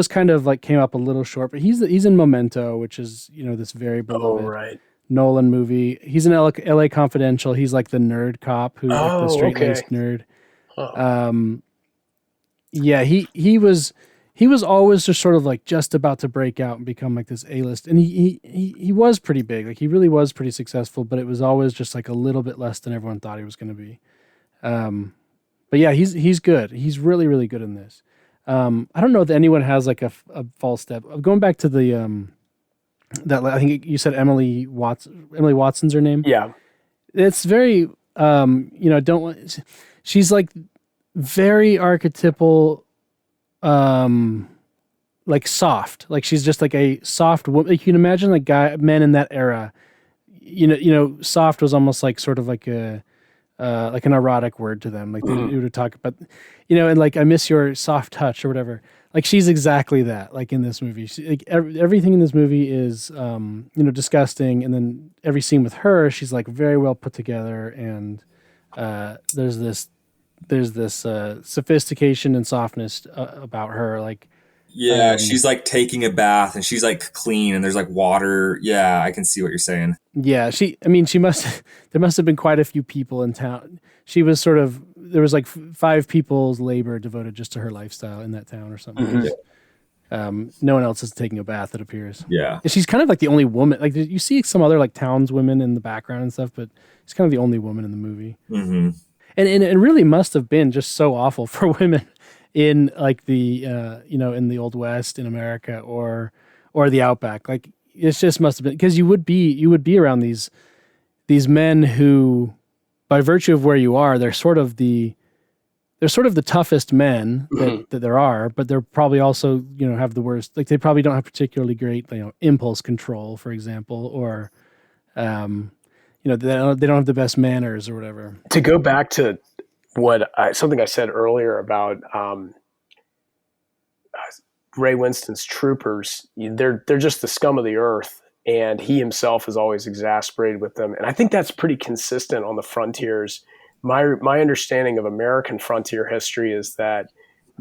kind of like came up a little short. But he's in Memento, which is this very beloved Nolan movie. He's in LA Confidential. He's like the nerd cop who's like the straight-laced nerd. Yeah, he was always just sort of like just about to break out and become like this A-list. And he was pretty big. Like he really was pretty successful, but it was always just like a little bit less than everyone thought he was going to be. But yeah, he's good. He's really, really good in this. I don't know if anyone has like a false step. Going back to the that I think you said Emily Watson's her name. Yeah. It's very she's like very archetypal, like soft. Like she's just like a soft woman. Like you can imagine like men in that era. Soft was almost like sort of like a like an erotic word to them. Like they would talk about, and like I miss your soft touch or whatever. Like she's exactly that. Like in this movie, like everything in this movie is disgusting, and then every scene with her, she's like very well put together, and there's this sophistication and softness about her. Like she's like taking a bath and she's like clean and there's like water. Yeah, I can see what you're saying. Yeah, there must have been quite a few people in town. She was there was like 5 people's labor devoted just to her lifestyle in that town or something. No one else is taking a bath, it appears. Yeah. And she's kind of like the only woman. Like you see some other like townswomen in the background and stuff, but she's kind of the only woman in the movie. Mm-hmm. And it really must have been just so awful for women in like the in the Old West in America or the Outback. Like it just must have been because you would be around these men who, by virtue of where you are, they're sort of the toughest men that there are, but they're probably also have the worst. Like they probably don't have particularly great impulse control, for example, or they don't have the best manners or whatever. To go back to something I said earlier about Ray Winston's troopers, they're just the scum of the earth, and he himself is always exasperated with them. And I think that's pretty consistent on the frontiers. My understanding of American frontier history is that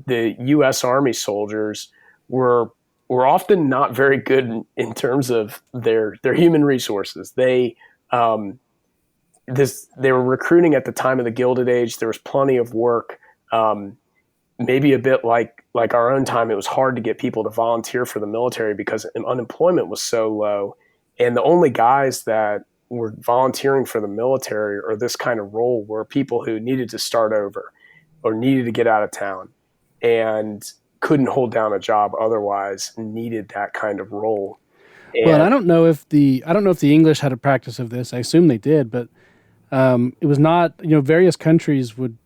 the U.S. Army soldiers were often not very good in terms of their human resources. They were recruiting at the time of the Gilded Age. There was plenty of work. Maybe a bit like our own time, it was hard to get people to volunteer for the military because unemployment was so low. And the only guys that were volunteering for the military or this kind of role were people who needed to start over or needed to get out of town and couldn't hold down a job otherwise, needed that kind of role. And I don't know if the English had a practice of this. I assume they did, but it was not, various countries would,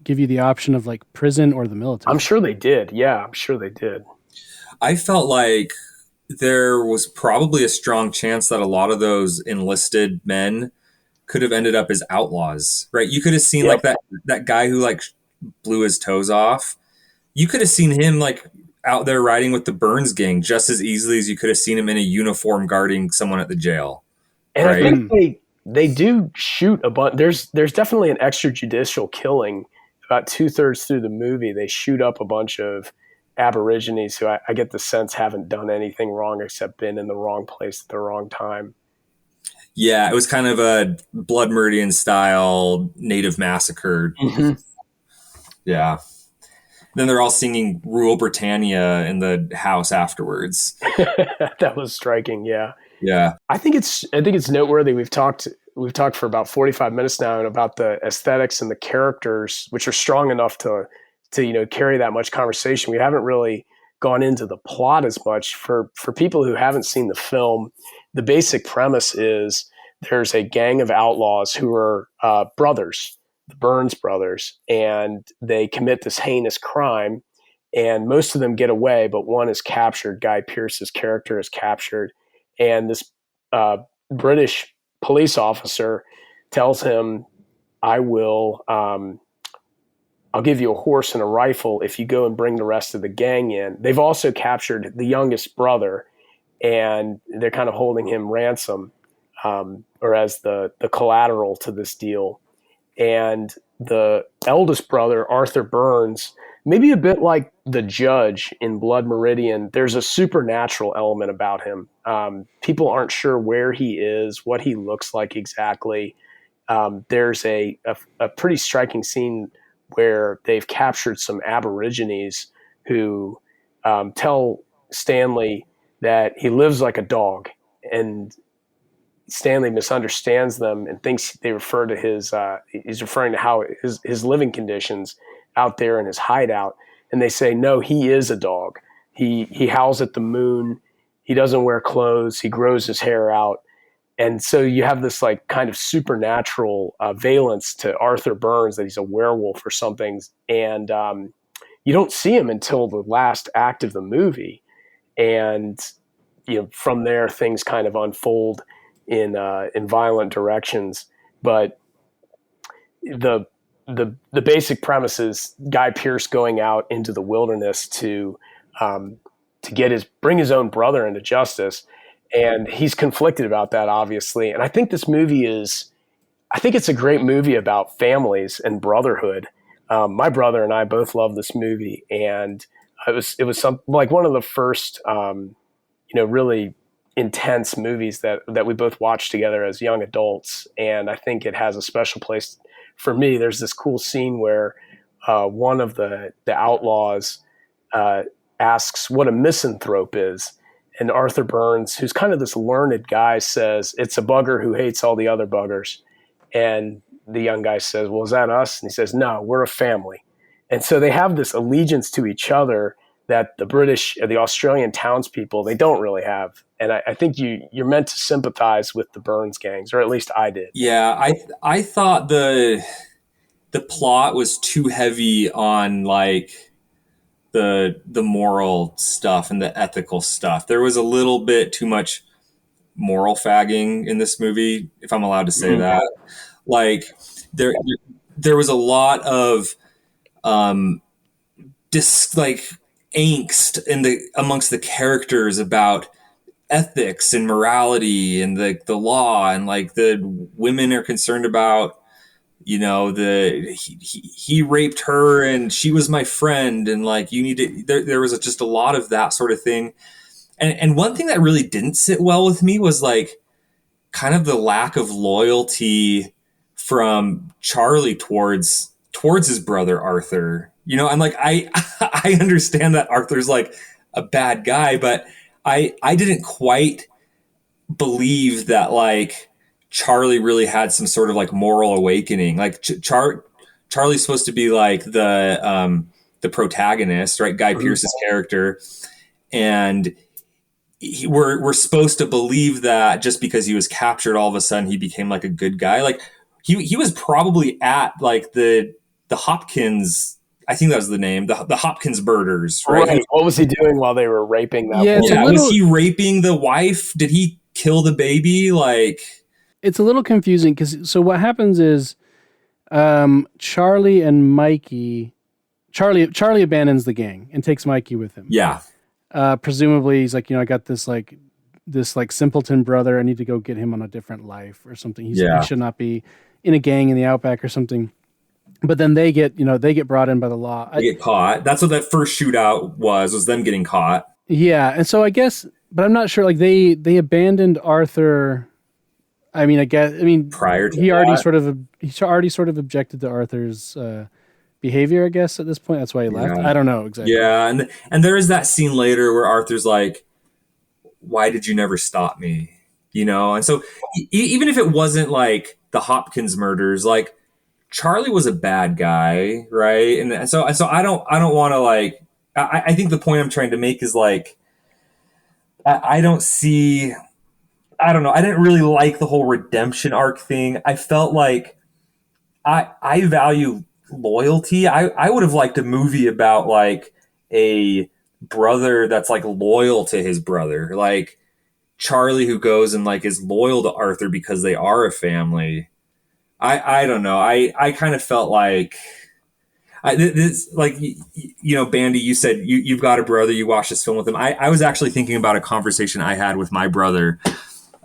give you the option of like prison or the military. I'm sure they did. Yeah, I'm sure they did. I felt like there was probably a strong chance that a lot of those enlisted men could have ended up as outlaws, right? You could have seen like that guy who like blew his toes off. You could have seen him like out there riding with the Burns gang just as easily as you could have seen him in a uniform guarding someone at the jail. And right? I think they do shoot a bunch. There's definitely an extrajudicial killing about 2/3 through the movie. They shoot up a bunch of Aborigines who I get the sense haven't done anything wrong except been in the wrong place at the wrong time. Yeah, it was kind of a Blood Meridian style native massacre. Mm-hmm. Yeah. Then they're all singing Rule Britannia in the house afterwards. That was striking. Yeah. Yeah. I think it's noteworthy. We've talked for about 45 minutes now and about the aesthetics and the characters, which are strong enough to carry that much conversation. We haven't really gone into the plot as much. For people who haven't seen the film, the basic premise is there's a gang of outlaws who are brothers, the Burns brothers, and they commit this heinous crime, and most of them get away, but one is captured. Guy Pearce's character is captured, and this British police officer tells him, "I will. I'll give you a horse and a rifle if you go and bring the rest of the gang in." They've also captured the youngest brother, and they're kind of holding him ransom, or as the collateral to this deal. And the eldest brother, Arthur Burns, maybe a bit like the judge in Blood Meridian, there's a supernatural element about him. People aren't sure where he is, what he looks like exactly. There's a pretty striking scene where they've captured some Aborigines who tell Stanley that he lives like a dog, and Stanley misunderstands them and thinks they refer to he's referring to how his living conditions out there in his hideout. And they say, no, he is a dog. He howls at the moon. He doesn't wear clothes. He grows his hair out. And so you have this like kind of supernatural valence to Arthur Burns, that he's a werewolf or something. And you don't see him until the last act of the movie. And from there, things kind of unfold in violent directions. But the basic premise is Guy Pearce going out into the wilderness to bring his own brother into justice. And he's conflicted about that, obviously. And I think it's a great movie about families and brotherhood. My brother and I both love this movie, and it was like one of the first, really intense movies that we both watched together as young adults. And I think it has a special place for me. There's this cool scene where one of the outlaws asks what a misanthrope is. And Arthur Burns, who's kind of this learned guy, says, "It's a bugger who hates all the other buggers." And the young guy says, "Well, is that us?" And he says, "No, we're a family." And so they have this allegiance to each other that the British, or the Australian townspeople, they don't really have. And I think you're meant to sympathize with the Burns gangs, or at least I did. Yeah, I thought the plot was too heavy on like the moral stuff and the ethical stuff. There was a little bit too much moral fagging in this movie, if I'm allowed to say that. Like there was a lot of angst amongst the characters about ethics and morality and the law, and like the women are concerned about, he raped her and she was my friend, and like you need to. There was just a lot of that sort of thing, and one thing that really didn't sit well with me was like kind of the lack of loyalty from Charlie towards his brother Arthur. I'm like I understand that Arthur's like a bad guy, but I didn't quite believe that like Charlie really had some sort of like moral awakening. Like Charlie's supposed to be like the protagonist, right? Guy Pearce's character, and we're supposed to believe that just because he was captured, all of a sudden he became like a good guy. Like he was probably at like the Hopkins. I think that was the name, the Hopkins birders, right? What was he doing while they were raping that? Yeah, was he raping the wife? Did he kill the baby? Like, it's a little confusing because what happens is Charlie abandons the gang and takes Mikey with him. Yeah. Presumably he's like, I got this simpleton brother. I need to go get him on a different life or something. He should not be in a gang in the Outback or something. But then they get brought in by the law. They get caught. That's what that first shootout was them getting caught. Yeah. And so I guess, but I'm not sure, like they abandoned Arthur. Prior to he already sort of objected to Arthur's behavior, I guess, at this point. That's why he left. I don't know exactly. Yeah, and there is that scene later where Arthur's like, why did you never stop me? You know? And so even if it wasn't like the Hopkins murders, like Charlie was a bad guy, right? And so I don't want to like, I think the point I'm trying to make is like, I don't see, I don't know. I didn't really like the whole redemption arc thing. I felt like I value loyalty. I would have liked a movie about like a brother that's like loyal to his brother, like Charlie who goes and like is loyal to Arthur because they are a family. I don't know. I kind of felt like this, like, you know, Bandy, you said you've got a brother, you watched this film with him. I was actually thinking about a conversation I had with my brother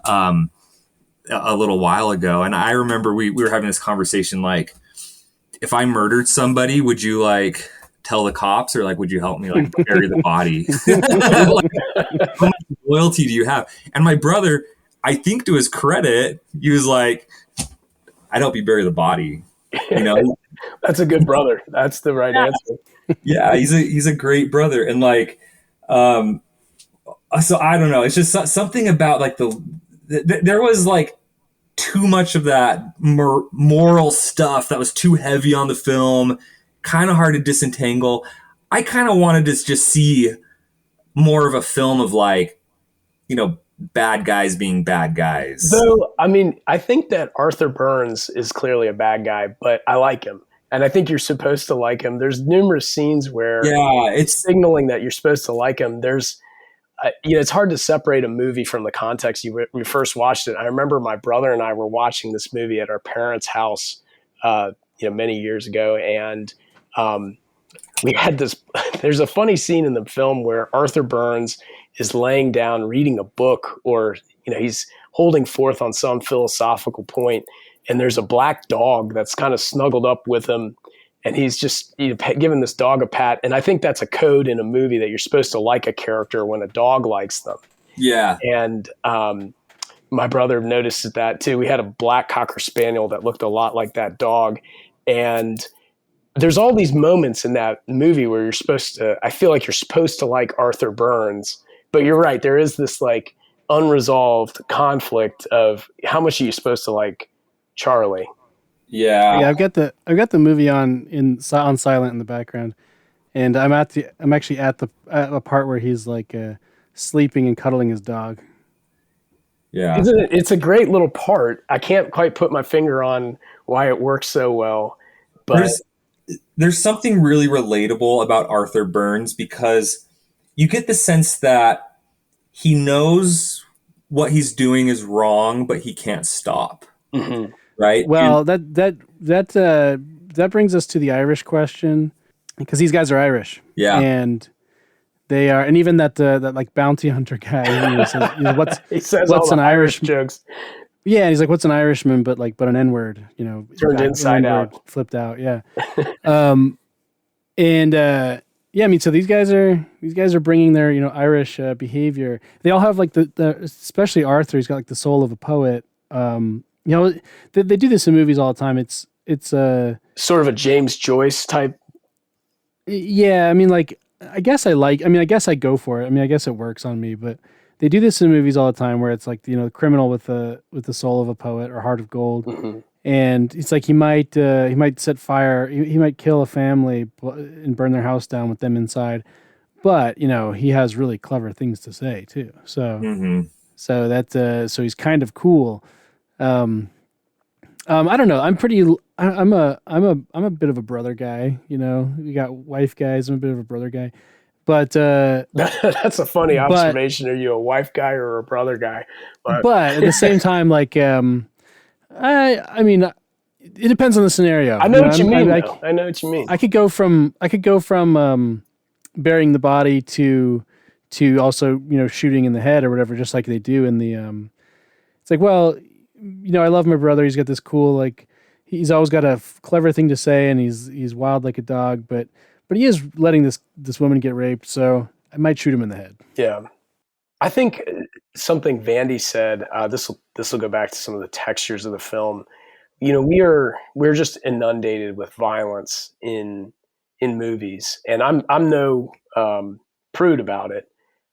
a little while ago. And I remember we were having this conversation, like, if I murdered somebody, would you like tell the cops, or like, would you help me like bury the body? Like, how much loyalty do you have? And my brother, I think to his credit, he was like, I'd help you bury the body. You know, that's a good brother. That's the right answer. Yeah, he's a great brother. And like, so I don't know. It's just something about like there was like too much of that moral stuff that was too heavy on the film, kind of hard to disentangle. I kind of wanted to just see more of a film of like, you know, bad guys being bad guys. Though, I mean, I think that Arthur Burns is clearly a bad guy, but I like him. And I think you're supposed to like him. There's numerous scenes where it's signaling that you're supposed to like him. There's, you know, it's hard to separate a movie from the context we first watched it. I remember my brother and I were watching this movie at our parents' house, you know, many years ago. And we had this, there's a funny scene in the film where Arthur Burns is laying down reading a book, or, you know, he's holding forth on some philosophical point, and there's a black dog that's kind of snuggled up with him, and he's just, you know, giving this dog a pat. And I think that's a code in a movie that you're supposed to like a character when a dog likes them. Yeah. And my brother noticed that too. We had a black Cocker Spaniel that looked a lot like that dog, and there's all these moments in that movie where you're supposed to, I feel like you're supposed to like Arthur Burns, but you're right. There is this like unresolved conflict of how much are you supposed to like Charlie? Yeah. Yeah, I've got the movie on silent in the background, and I'm actually at a part where he's like sleeping and cuddling his dog. Yeah. It's a great little part. I can't quite put my finger on why it works so well, but there's something really relatable about Arthur Burns, because you get the sense that he knows what he's doing is wrong, but he can't stop. Mm-hmm. Right. Well, that brings us to the Irish question, because these guys are Irish. Yeah. And they are, and even that like bounty hunter guy, you know, says, you know, what's an Irish jokes? Yeah, and he's like, what's an Irishman, but an N-word, you know, turned inside out, flipped out. Yeah. Yeah, I mean, so these guys are bringing their, you know, Irish behavior. They all have like the especially Arthur. He's got like the soul of a poet. You know, they do this in movies all the time. It's sort of a James Joyce type. Yeah, I mean, like, I guess I go for it. I mean, I guess it works on me, but they do this in movies all the time where it's like, you know, the criminal with the soul of a poet or heart of gold. Mm-hmm. And it's like he might set fire, he might kill a family and burn their house down with them inside, but you know, he has really clever things to say too. So so he's kind of cool. I don't know. I'm a bit of a brother guy. You know, we got wife guys. I'm a bit of a brother guy, but that's a funny observation. Are you a wife guy or a brother guy? But at the same time, like. I mean, it depends on the scenario. I know what you mean. I know what you mean. I could go from burying the body to also, you know, shooting in the head or whatever, just like they do in the. It's like, well, you know, I love my brother. He's got this cool, like, he's always got a clever thing to say, and he's wild like a dog, but he is letting this woman get raped, so I might shoot him in the head. Yeah. I think something Vandie said, this will go back to some of the textures of the film, we're just inundated with violence in movies, and I'm no prude about it.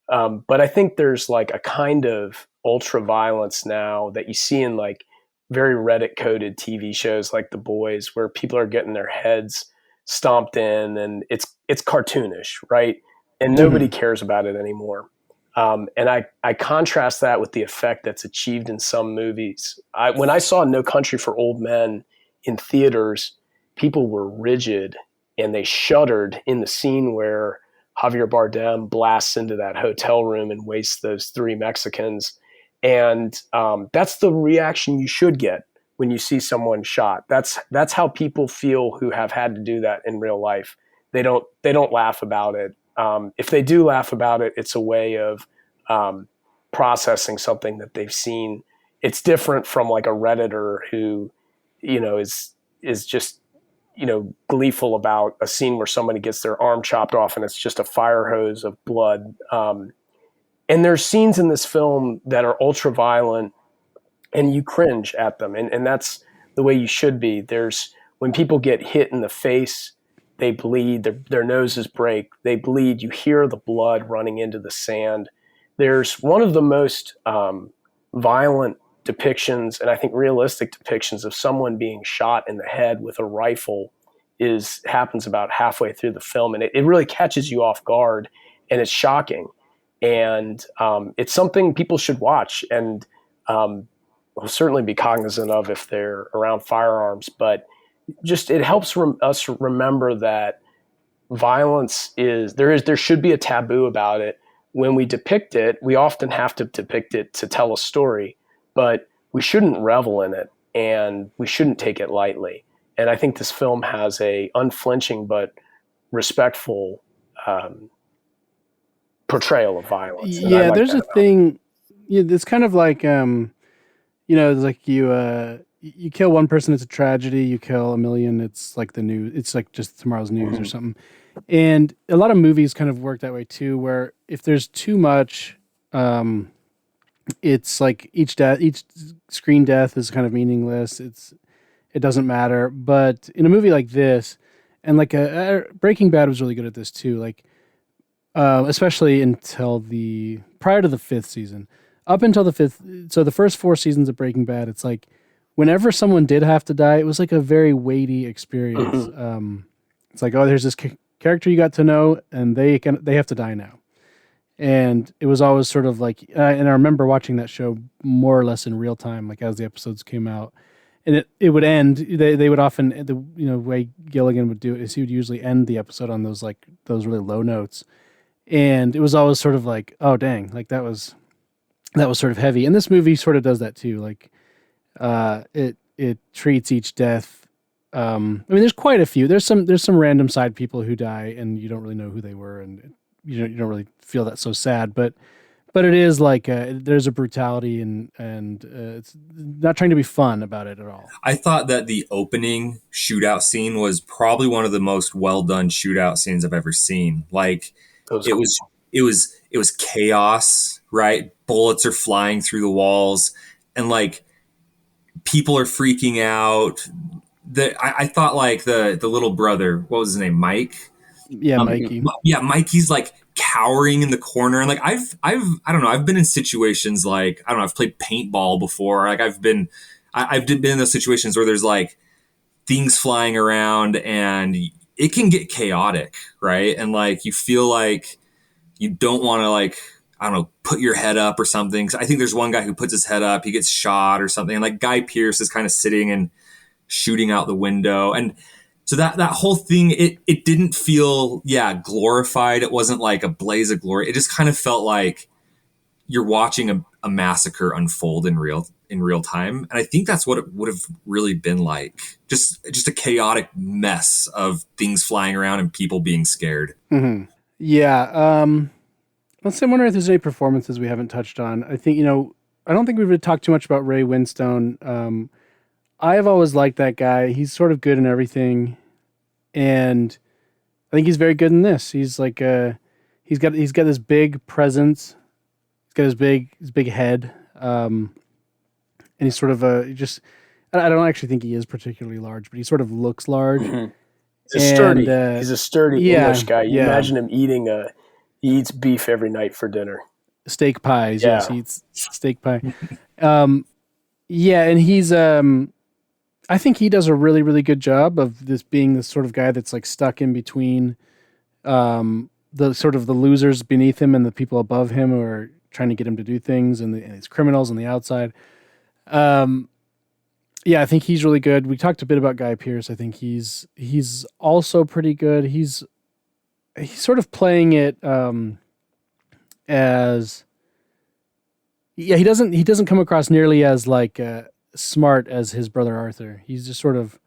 But I think there's like a kind of ultra violence now that you see in like very Reddit coded TV shows like The Boys, where people are getting their heads stomped in, and it's cartoonish, right? And nobody cares about it anymore. And I contrast that with the effect that's achieved in some movies. When I saw No Country for Old Men in theaters, people were rigid and they shuddered in the scene where Javier Bardem blasts into that hotel room and wastes those three Mexicans. And that's the reaction you should get when you see someone shot. That's how people feel who have had to do that in real life. They don't laugh about it. If they do laugh about it, it's a way of processing something that they've seen. It's different from like a Redditor who, is just, gleeful about a scene where somebody gets their arm chopped off and it's just a fire hose of blood. And there's scenes in this film that are ultra violent and you cringe at them. And that's the way you should be. When people get hit in the face, they bleed, their noses break, they bleed, you hear the blood running into the sand. There's one of the most violent depictions, and I think realistic depictions, of someone being shot in the head with a rifle happens about halfway through the film, and it really catches you off guard, and it's shocking. And it's something people should watch, and will certainly be cognizant of if they're around firearms. But just it helps us remember that violence there should be a taboo about it. When we depict it, we often have to depict it to tell a story, but we shouldn't revel in it and we shouldn't take it lightly. And I think this film has a unflinching but respectful portrayal of violence. And yeah, there's a thing. Yeah, it's kind of like it's like you kill one person, it's a tragedy. You kill a million, it's like the news. It's like just tomorrow's news or something. And a lot of movies kind of work that way too, where if there's too much, it's like each screen death is kind of meaningless. It doesn't matter. But in a movie like this, and like Breaking Bad was really good at this too, like especially prior to the fifth season, up until the fifth. So the first four seasons of Breaking Bad, it's like whenever someone did have to die, it was like a very weighty experience. It's like, oh, there's this character you got to know, and they have to die now. And it was always sort of like, and I remember watching that show more or less in real time, like as the episodes came out, and it would end. They would often, the way Gilligan would do it is he would usually end the episode on those really low notes, and it was always sort of like, oh dang, like that was sort of heavy. And this movie sort of does that too, like it treats each death. I mean, there's quite a few. There's some random side people who die, and you don't really know who they were, and you don't really feel that so sad. But it is like there's a brutality, and it's not trying to be fun about it at all. I thought that the opening shootout scene was probably one of the most well done shootout scenes I've ever seen. Like it was chaos, right? Bullets are flying through the walls, and like people are freaking out. I thought like the little brother, what was his name, Mike? Yeah, Mikey. Yeah, Mikey's like cowering in the corner, and like I don't know, I've been in situations like, I don't know, I've played paintball before. Like I've been in those situations where there's like things flying around, and it can get chaotic, right? And like you feel like you don't want to, like, I don't know, put your head up or something. 'Cause I think there's one guy who puts his head up, he gets shot or something, and like Guy Pearce is kind of sitting and shooting out the window. And so that whole thing, it didn't feel, glorified. It wasn't like a blaze of glory. It just kind of felt like you're watching a massacre unfold in real time. And I think that's what it would have really been like. Just a chaotic mess of things flying around and people being scared. Mm-hmm. Yeah. Let's say, I wonder if there's any performances we haven't touched on. I think, I don't think we've really talked too much about Ray Winstone. I've always liked that guy. He's sort of good in everything, and I think he's very good in this. He's like he's got this big presence. He's got his big head, and he's sort of I don't actually think he is particularly large, but he sort of looks large. Mm-hmm. And He's a sturdy yeah, English guy. You yeah. imagine him he eats beef every night for dinner. Steak pies. Yeah. Yes, he eats steak pie. Yeah, and he's I think he does a really, really good job of this being this sort of guy that's like stuck in between the sort of the losers beneath him and the people above him who are trying to get him to do things, and his criminals on the outside. Yeah, I think he's really good. We talked a bit about Guy Pearce. I think he's also pretty good. He's sort of playing it as he doesn't come across nearly as like smart as his brother Arthur. He's just sort of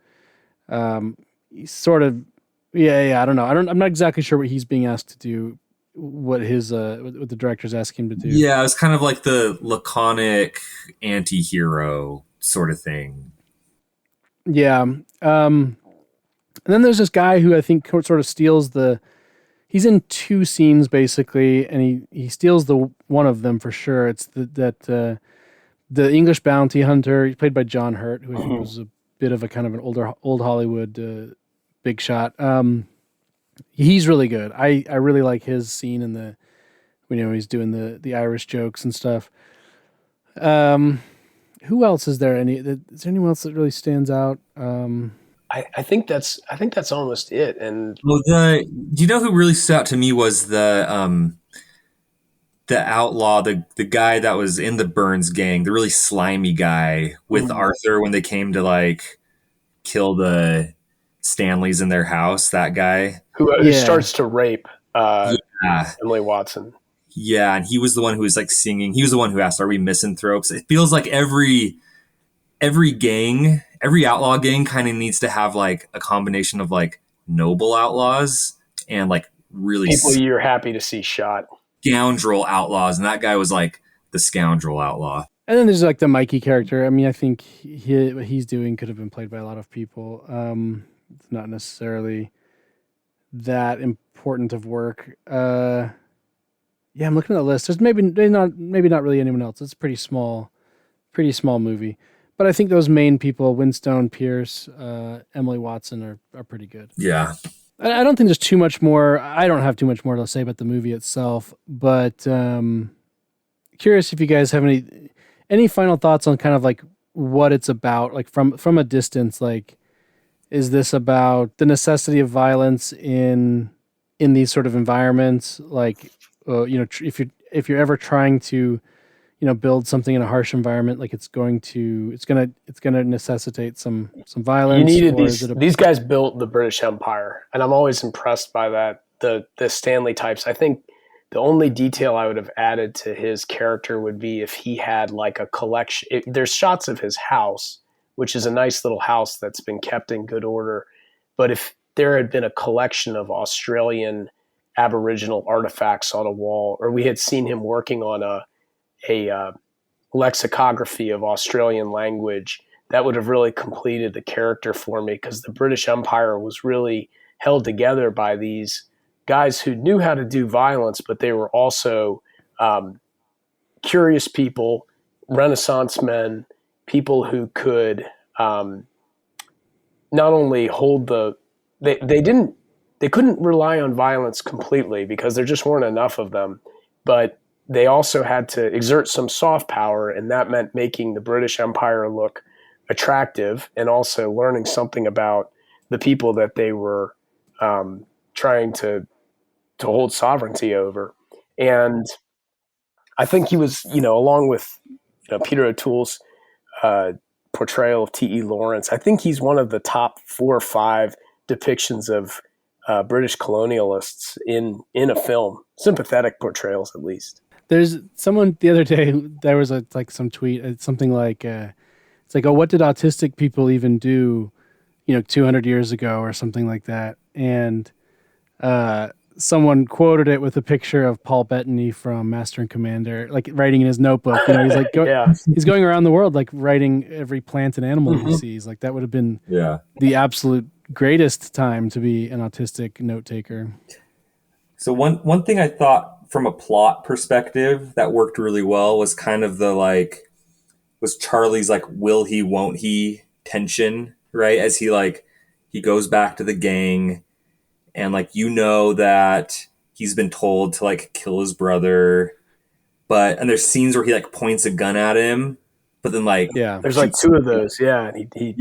I don't know. I'm not exactly sure what he's being asked to do. What the directors ask him to do. Yeah, it's kind of like the laconic anti-hero sort of thing. Yeah. And then there's this guy who I think sort of steals he's in two scenes basically, and he steals the one of them for sure. It's the English bounty hunter. He's played by John Hurt, who I think was a bit of a kind of an old Hollywood big shot. He's really good. I really like his scene in he's doing the Irish jokes and stuff. Who else is there? Is there anyone else that really stands out? I think that's almost it. And do you know who really stood out to me was the outlaw, the guy that was in the Burns gang, the really slimy guy with Arthur when they came to like kill the Stanleys in their house. That guy who starts to rape Emily Watson. Yeah, and he was the one who was like singing. He was the one who asked, "Are we misanthropes?" It feels like every gang, every outlaw gang kind of needs to have like a combination of like noble outlaws and like really people you're happy to see shot. Scoundrel outlaws, and that guy was like the scoundrel outlaw. And then there's like the Mikey character. I mean, I think what he's doing could have been played by a lot of people. It's not necessarily that important of work. Yeah, I'm looking at the list. There's maybe not really anyone else. It's a pretty small movie. But I think those main people, Winstone, Pierce, Emily Watson, are pretty good. Yeah. I don't think there's too much more. I don't have too much more to say about the movie itself, but curious if you guys have any final thoughts on kind of like what it's about, like from a distance. Like, is this about the necessity of violence in these sort of environments? Like, if you're ever trying to, build something in a harsh environment, like it's gonna necessitate some violence. You needed these guys built the British Empire, and I'm always impressed by that. The Stanley types. I think the only detail I would have added to his character would be if he had like a collection. There's shots of his house, which is a nice little house that's been kept in good order. But if there had been a collection of Australian Aboriginal artifacts on a wall, or we had seen him working on a lexicography of Australian language, that would have really completed the character for me, because the British Empire was really held together by these guys who knew how to do violence, but they were also curious people, Renaissance men, people who could not only hold they couldn't rely on violence completely because there just weren't enough of them, but they also had to exert some soft power, and that meant making the British Empire look attractive and also learning something about the people that they were trying to hold sovereignty over. And I think he was, along with Peter O'Toole's portrayal of T.E. Lawrence, I think he's one of the top 4 or 5 depictions of British colonialists in a film, sympathetic portrayals at least. There's someone the other day, there was some tweet, it's something like, it's like, oh, what did autistic people even do, 200 years ago or something like that. And someone quoted it with a picture of Paul Bettany from Master and Commander, like writing in his notebook. He's like, he's going around the world, like writing every plant and animal he sees. Like that would have been the absolute greatest time to be an autistic note taker. So one thing I thought from a plot perspective that worked really well was kind of was Charlie's like will he won't he tension, right? As he goes back to the gang, and like, that he's been told to like kill his brother, and there's scenes where he like points a gun at him, but then like Yeah. There's like two of those, yeah, and he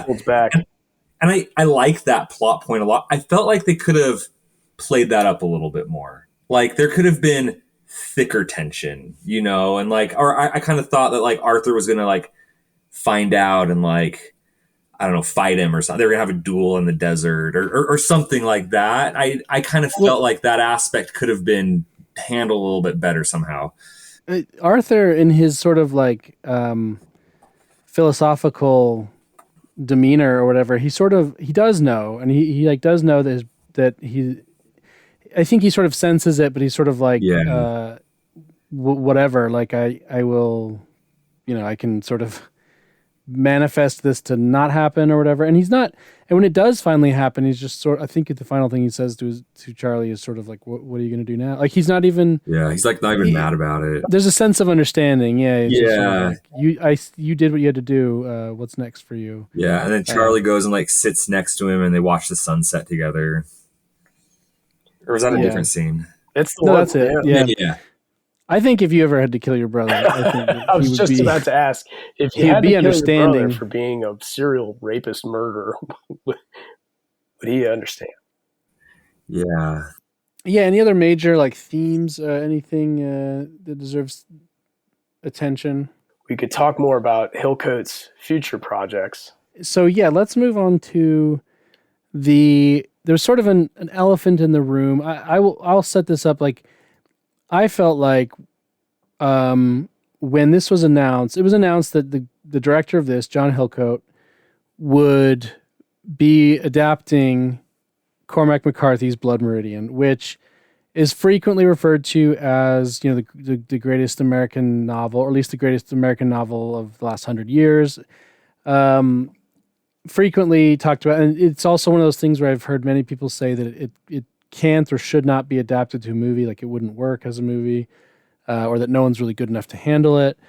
holds back. And I like that plot point a lot. I felt like they could have played that up a little bit more. Like there could have been thicker tension, and like, or I kind of thought that like Arthur was gonna like find out and like, I don't know, fight him or something. They were gonna have a duel in the desert or something like that. I kind of felt like that aspect could have been handled a little bit better somehow. Arthur, in his sort of like philosophical demeanor or whatever, he does know, and he like does know that he, I think he sort of senses it, but he's sort of like, whatever, like I will, I can sort of manifest this to not happen or whatever. And he's not, and when it does finally happen, he's just I think the final thing he says to Charlie is sort of like, what are you going to do now? Like he's not even, he's like not even mad about it. There's a sense of understanding. Yeah. Sort of like, you did what you had to do. What's next for you? Yeah. And then Charlie goes and like sits next to him and they watch the sunset together. Or was that a different scene? It's the one. That's it. Yeah. I think if you ever had to kill your brother, I think I was just about to ask if you had to kill your brother for being a serial rapist murderer, would he understand? Yeah. Yeah. Any other major like themes? Anything that deserves attention? We could talk more about Hillcoat's future projects. So yeah, let's move on to there's sort of an elephant in the room. I'll set this up. Like, I felt like when this was announced, it was announced that the director of this, John Hillcoat, would be adapting Cormac McCarthy's Blood Meridian, which is frequently referred to as, the greatest American novel, or at least the greatest American novel of the last 100 years. Frequently talked about, and it's also one of those things where I've heard many people say that it can't or should not be adapted to a movie, like it wouldn't work as a movie, or that no one's really good enough to handle it.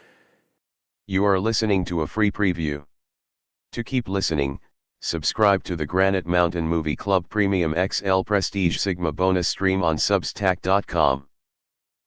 You are listening to a free preview. To keep listening, subscribe to the Granite Mountain Movie Club Premium XL Prestige Sigma bonus stream on Substack.com.